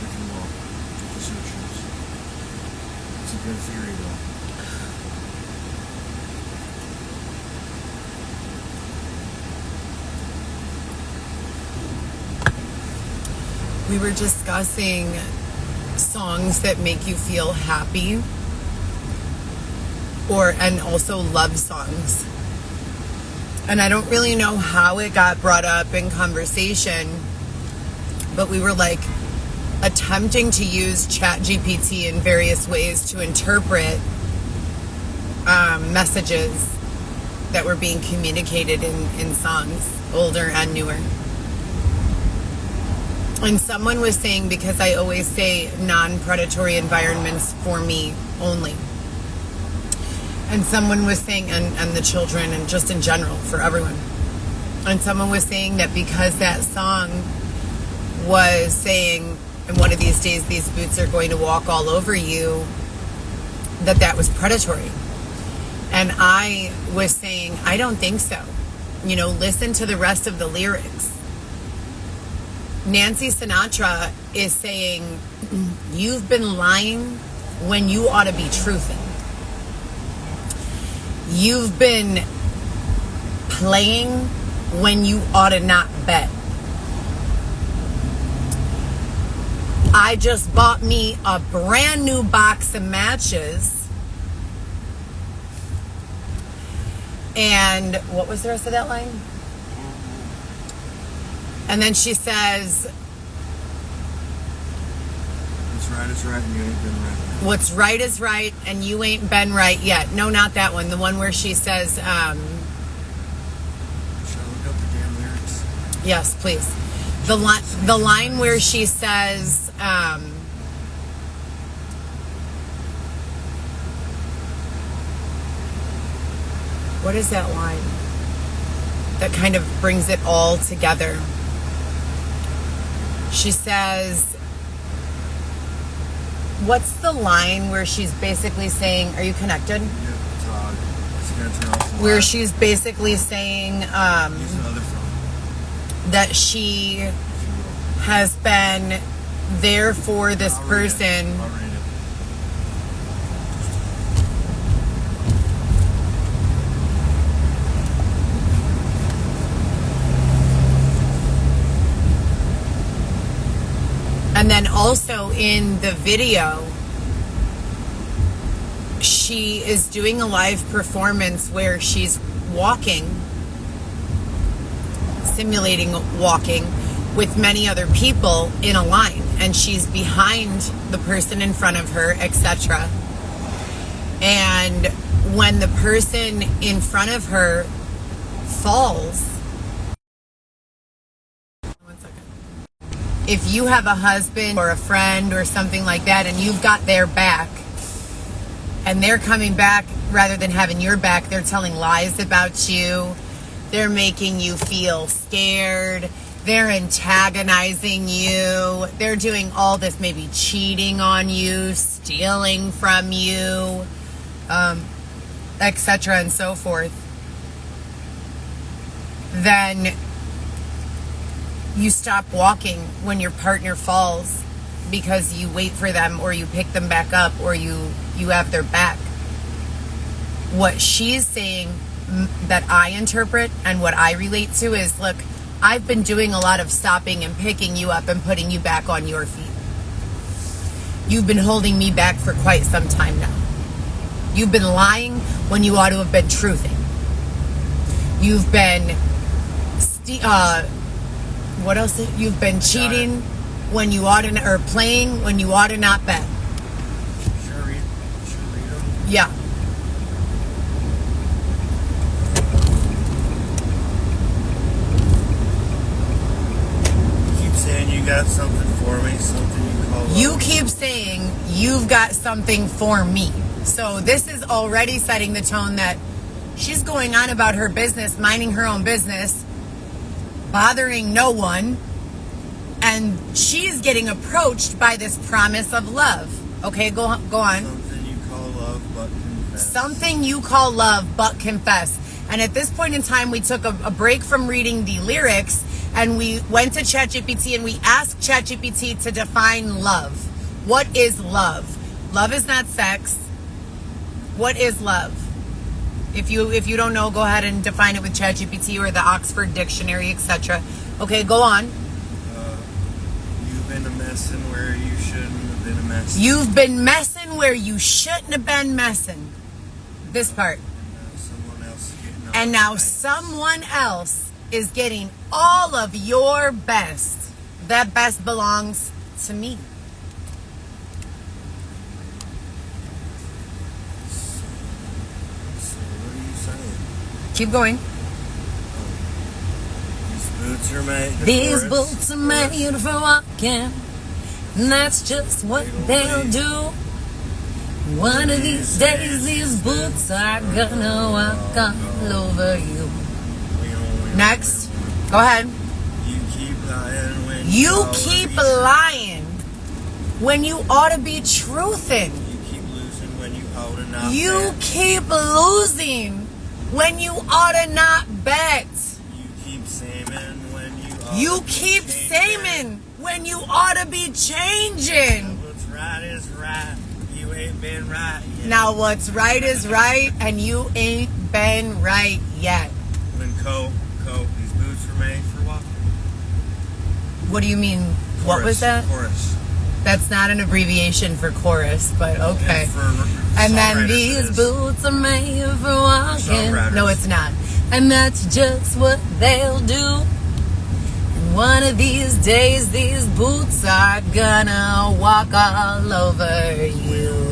If you will, take the searches. It's a good theory, though. we were discussing songs that make you feel happy, and also love songs. And I don't really know how it got brought up in conversation, but we were like attempting to use ChatGPT in various ways to interpret messages that were being communicated in songs, older and newer. And someone was saying, because I always say non-predatory environments for me only. And someone was saying, and the children, and just in general, for everyone. And someone was saying that because that song was saying, and one of these days these boots are going to walk all over you, that was predatory. And I was saying, I don't think so. Listen to the rest of the lyrics. Nancy Sinatra is saying, you've been lying when you ought to be truthing. You've been playing when you ought to not bet. I just bought me a brand new box of matches. And what was the rest of that line? And then she says, what's right is right and you ain't been right yet. What's right is right and you ain't been right yet. No, not that one. The one where she says, Should I look up the damn lyrics? Yes, please. The line where she says, what is that line that kind of brings it all together? She says, what's the line where she's basically saying, are you connected? Yeah, it's gonna turn off the Where light. she's basically saying Use another phone, that she if you will. has been there for this I'll read it. person. I'll read it. And then also in the video, she is doing a live performance where she's walking, simulating walking with many other people in a line, and she's behind the person in front of her, etc. And when the person in front of her falls, if you have a husband or a friend or something like that and you've got their back and they're coming back rather than having your back, they're telling lies about you, they're making you feel scared, they're antagonizing you, they're doing all this, maybe cheating on you, stealing from you, etc. and so forth, then you stop walking when your partner falls because you wait for them or you pick them back up or you have their back. What she's saying that I interpret and what I relate to is, look, I've been doing a lot of stopping and picking you up and putting you back on your feet. You've been holding me back for quite some time now. You've been lying when you ought to have been truthing. You've been what else? You've been cheating when you ought to, or playing when you ought to not bet. Should I read them? Yeah. You keep saying you got something for me, something you call love. You keep saying you've got something for me. So this is already setting the tone that she's going on about her business, minding her own business, bothering no one, and she's getting approached by this promise of love. Okay, go on. Something you call love, but confess. Something you call love, but confess. And at this point in time, we took a break from reading the lyrics, and we went to ChatGPT and we asked ChatGPT to define love. What is love? Love is not sex. What is love? If you don't know, go ahead and define it with ChatGPT or the Oxford Dictionary, etc. Okay, go on. You've been a messin' where you shouldn't have been a messin'. You've been messing where you shouldn't have been messing. This part. Someone else is getting on And now someone else is getting all of your best. That best belongs to me. So what are you saying? Keep going. These boots are made. These boots are made for walking. And that's just what they'll do. One of these days, these boots are gonna walk all over you. Next. Go ahead. You keep lying when You ought to keep be lying when you ought to be truthing. You keep losing when you ought to not You bet. keep losing when you ought to not bet. You keep saying when you ought You to be keep changing. saying when you ought to be changing. What's right is right. You ain't been right yet. Now what's right is right, and you ain't been right yet. When these boots were made for walking. What do you mean? What was that? Chorus. That's not an abbreviation for chorus, but okay. And, for And then songwriters it these is. boots are made for walking. Songwriters. No, it's not. And that's just what they'll do. And one of these days, these boots are gonna walk all over you.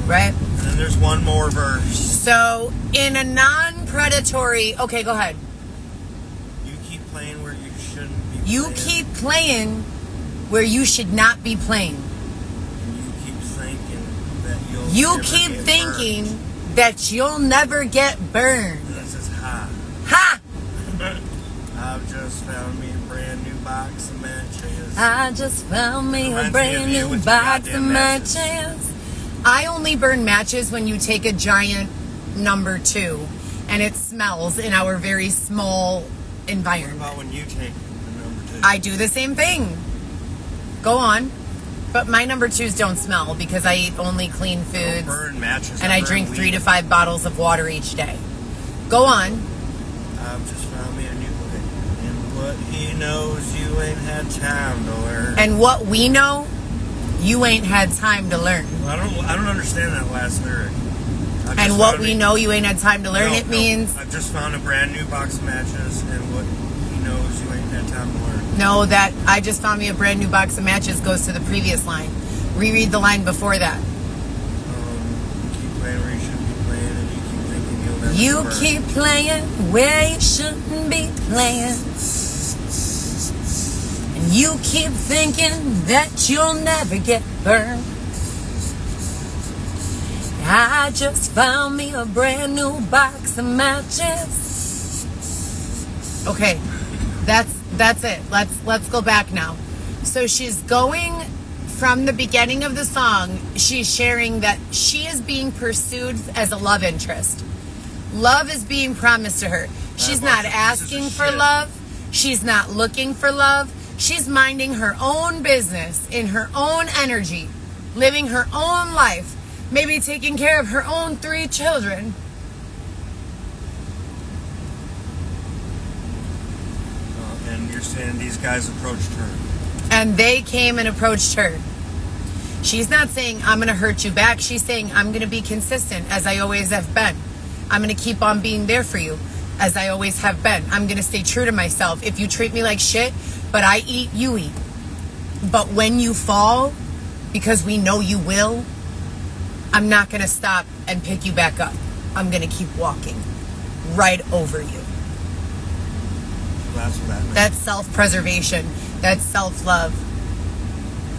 Right? And then there's one more verse. So, in a non-predatory... Okay, go ahead. You keep playing where you shouldn't be You playing. keep playing where you should not be playing. And you keep thinking that you'll You never keep get thinking burned. that you'll never get burned. And this is high. Ha! I've just found me a brand new box of matches. I just found me a Reminds me brand of you new with your box of goddamn matches. matches. I only burn matches when you take a giant number 2 and it smells in our very small What environment. about when you take the number 2? I do the same thing. Go on. But my number 2s don't smell because I eat only clean I don't foods burn matches. and I burn drink weed. 3 to 5 bottles of water each day. Go on. I've just found me a new way. And what he knows you ain't had time to learn. And what we know, you ain't had time to learn. I don't understand that last lyric. I've just And what found we me- know you ain't had time to learn, No, it no. means I've just found a brand new box of matches, and what he knows you ain't had time to learn. no, that I just found me a brand new box of matches goes to the previous line. Reread the line before that. You keep playing where you shouldn't be playing, and you keep thinking you'll never You burn. keep playing where you shouldn't be playing. And you keep thinking that you'll never get burned. I just found me a brand new box of matches. Okay, that's it. Let's go back now. So she's going from the beginning of the song. She's sharing that she is being pursued as a love interest. Love is being promised to her. She's not asking for love. She's not looking for love. She's minding her own business in her own energy, living her own life, maybe taking care of her own 3 children. And you're saying these guys approached her. And they came and approached her. She's not saying, I'm going to hurt you back. She's saying, I'm going to be consistent as I always have been. I'm going to keep on being there for you as I always have been. I'm going to stay true to myself. If you treat me like shit, but I eat, you eat. But when you fall, because we know you will, I'm not going to stop and pick you back up. I'm going to keep walking right over you. That's what that means. That's self-preservation. That's self-love.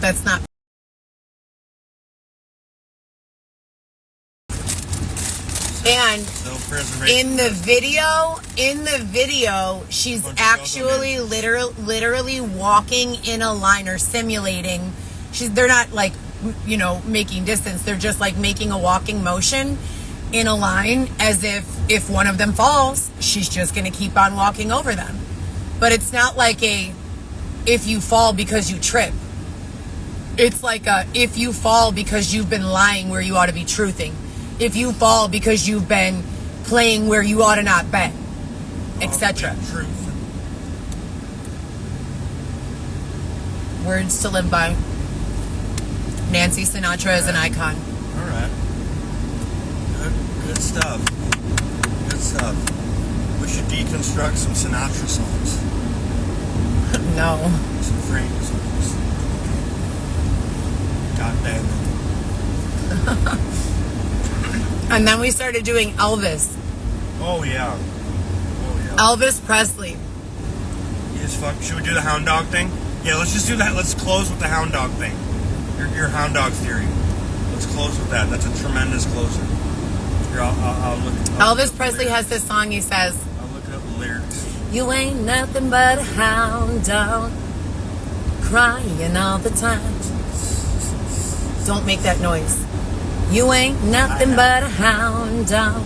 That's not. And Self-preservation. in the video, she's Bunch of actually struggle literally walking in a line or simulating. They're not like, making distance. They're just like making a walking motion in a line as if one of them falls, she's just going to keep on walking over them. But it's not like if you fall because you trip. It's like if you fall because you've been lying where you ought to be truthing. If you fall because you've been playing where you ought to not bet, etc. Truth. Words to live by. Nancy Sinatra is an icon. All right. Good stuff. Good stuff. should deconstruct some Sinatra songs. No. Some Frank songs. God damn it. And then we started doing Elvis. Oh yeah. Oh yeah. Elvis Presley. You just fuck. Should we do the hound dog thing? Yeah, let's just do that. Let's close with the hound dog thing. Your hound dog theory. Let's close with that. That's a tremendous closer. Here, I'll look. Elvis Presley has this song. He says, I'll look up the lyrics. "You ain't nothing but a hound dog, crying all the time." Don't make that noise. You ain't nothing but a hound dog,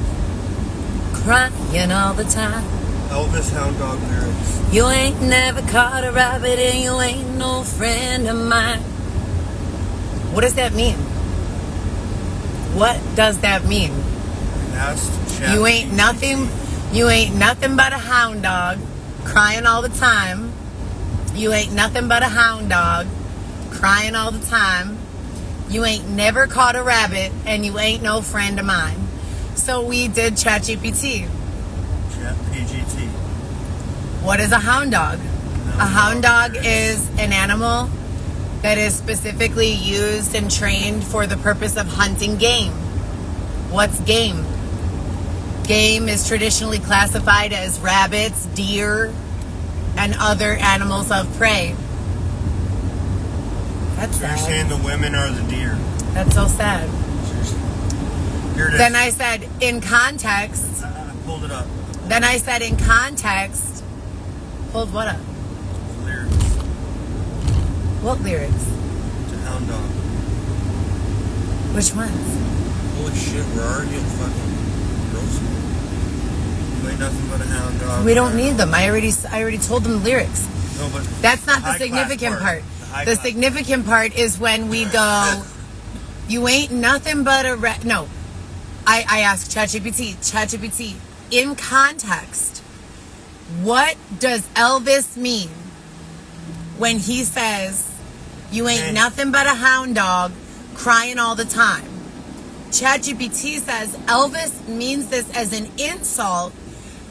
crying all the time. Elvis hound dog lyrics. You ain't never caught a rabbit and you ain't no friend of mine. What does that mean? What does that mean? You ain't nothing but a hound dog, crying all the time. You ain't nothing but a hound dog, crying all the time. You ain't never caught a rabbit and you ain't no friend of mine. So we did ChatGPT. ChatGPT. What is a hound dog? A hound dog is an animal that is specifically used and trained for the purpose of hunting game. What's game? Game is traditionally classified as rabbits, deer, and other animals of prey. That's You're saying sad. the women are the deer. That's so sad. Seriously. Here it is. Then I said, in context. I pulled it up. Then I said, in context. Pulled what up? The lyrics. What lyrics? To hound dog. Which ones? Holy shit, we're already getting fucking roasted. You ain't nothing but a hound dog. We don't need them. I already told them the lyrics. No, but That's not the high significant class part. high The class significant part is when we go, you ain't nothing but a no. I asked ChatGPT, in context, what does Elvis mean when he says, you ain't nothing but a hound dog crying all the time? ChatGPT says Elvis means this as an insult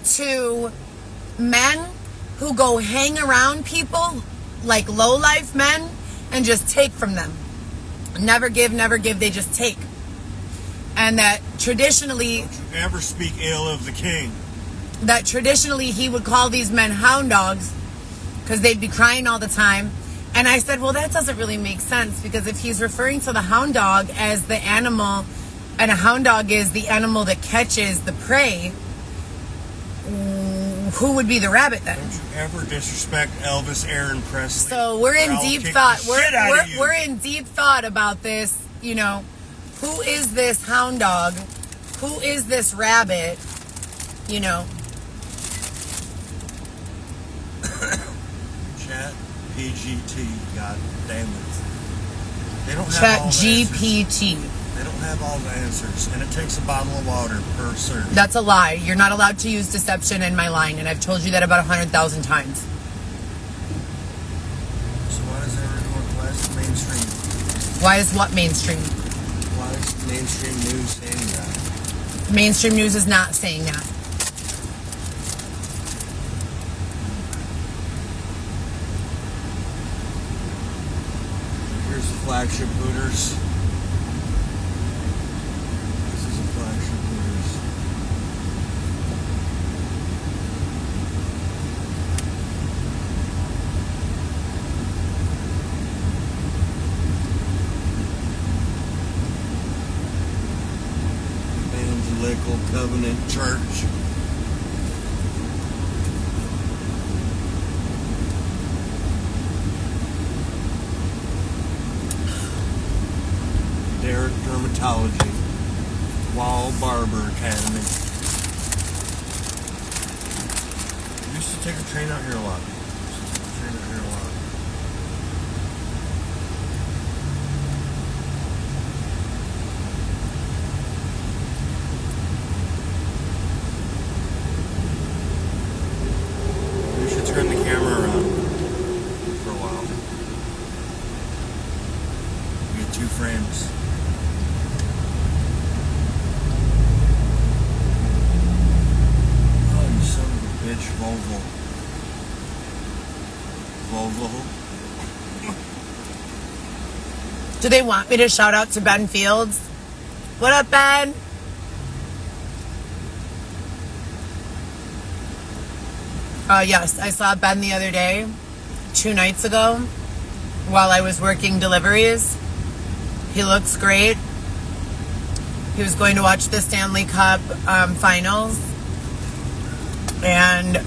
to men who go hang around people like low-life men and just take from them. Never give, they just take. And that traditionally... Don't you ever speak ill of the king. That traditionally he would call these men hound dogs because they'd be crying all the time. And I said, well, that doesn't really make sense because if he's referring to the hound dog as the animal, and a hound dog is the animal that catches the prey, who would be the rabbit then? Don't you ever disrespect Elvis Aaron Presley. So we're in I'll deep kick thought. the shit out of you. We're in deep thought about this. You know, who is this hound dog? Who is this rabbit? You know. Chat PGT. God damn it. They don't have Chat all the answers. GPT. They don't have all the answers, and it takes a bottle of water per search. That's a lie. You're not allowed to use deception in my line, and I've told you that about 100,000 times. So why does everyone? Why is the mainstream? Why is what mainstream? Why is mainstream news saying that? Mainstream news is not saying that. Here's the flagship Hooters. This is a flagship Hooters. Evangelical Covenant Church. Derek Dermatology, Wall Barber Academy. We used to take a train out here a lot. We should turn the camera around for a while. We get 2 frames. Oh, you son of a Do they want me to shout out to Ben Fields? What up, Ben? Yes, I saw Ben the other day, 2 nights ago, while I was working deliveries. He looks great. He was going to watch the Stanley Cup finals. And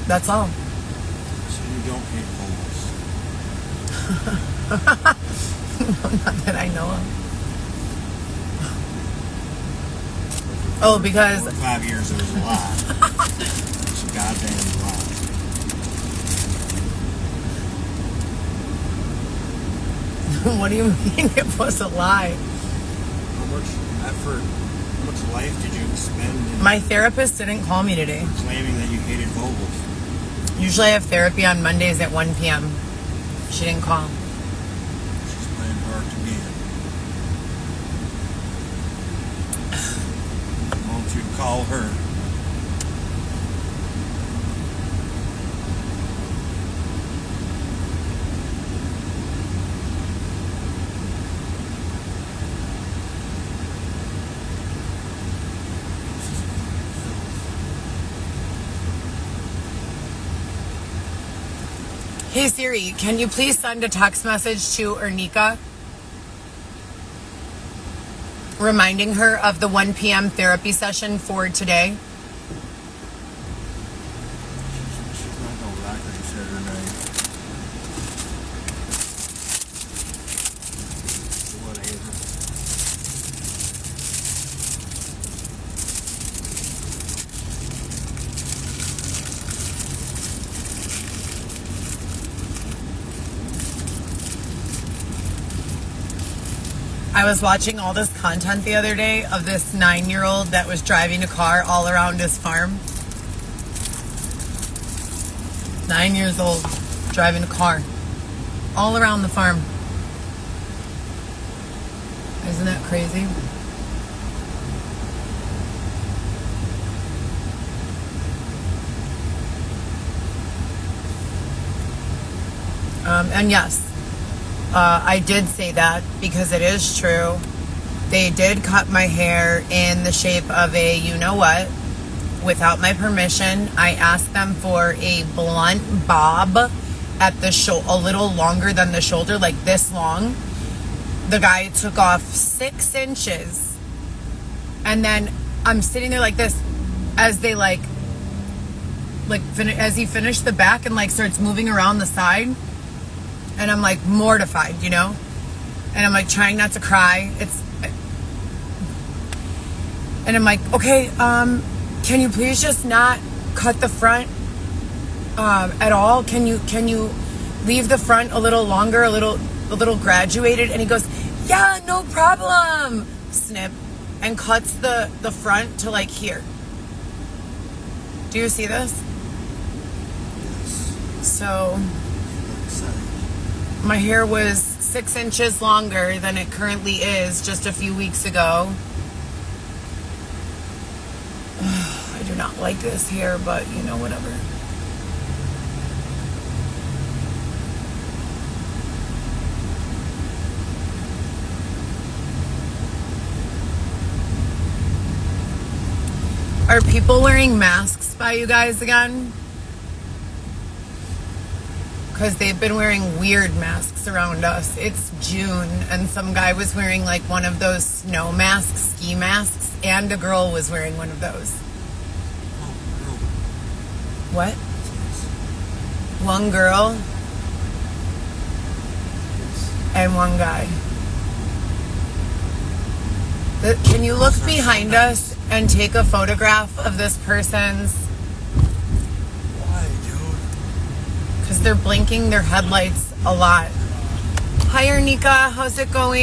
that's all. So you don't hate homeless? Not that I know of. Oh, because 4 or 5 years it was a lie. It's a goddamn lie. what do you mean it was a lie? How much effort, how much life did you spend in My therapist didn't call me today. claiming that you hated Vogels? Usually I have therapy on Mondays at 1 p.m. She didn't call. She's playing hard to get. Won't you call her? Hey Siri, can you please send a text message to Ernika reminding her of the 1 p.m. therapy session for today? She's not gonna like her, you said her name. Whatever. I was watching all this content the other day of this 9-year-old that was driving a car all around his farm. 9 years old, driving a car all around the farm. Isn't that crazy? And yes, I did say that because it is true. They did cut my hair in the shape of a you-know-what without my permission. I asked them for a blunt bob at the a little longer than the shoulder, like this long. The guy took off 6 inches. And then I'm sitting there like this as they as he finished the back and starts moving around the side. And I'm mortified, you know? And I'm trying not to cry. And I'm okay, can you please just not cut the front at all? Can you leave the front a little longer, a little graduated? And he goes, yeah, no problem. Snip. And cuts the front to here. Do you see this? So my hair was 6 inches longer than it currently is just a few weeks ago. I do not like this hair, but whatever. Are people wearing masks by you guys again? Because they've been wearing weird masks around us. It's June, and some guy was wearing one of those snow masks, ski masks, and a girl was wearing one of those. What? One girl and one guy. Can you look behind us and take a photograph of this person's? Because they're blinking their headlights a lot. Hi, Ernika. How's it going?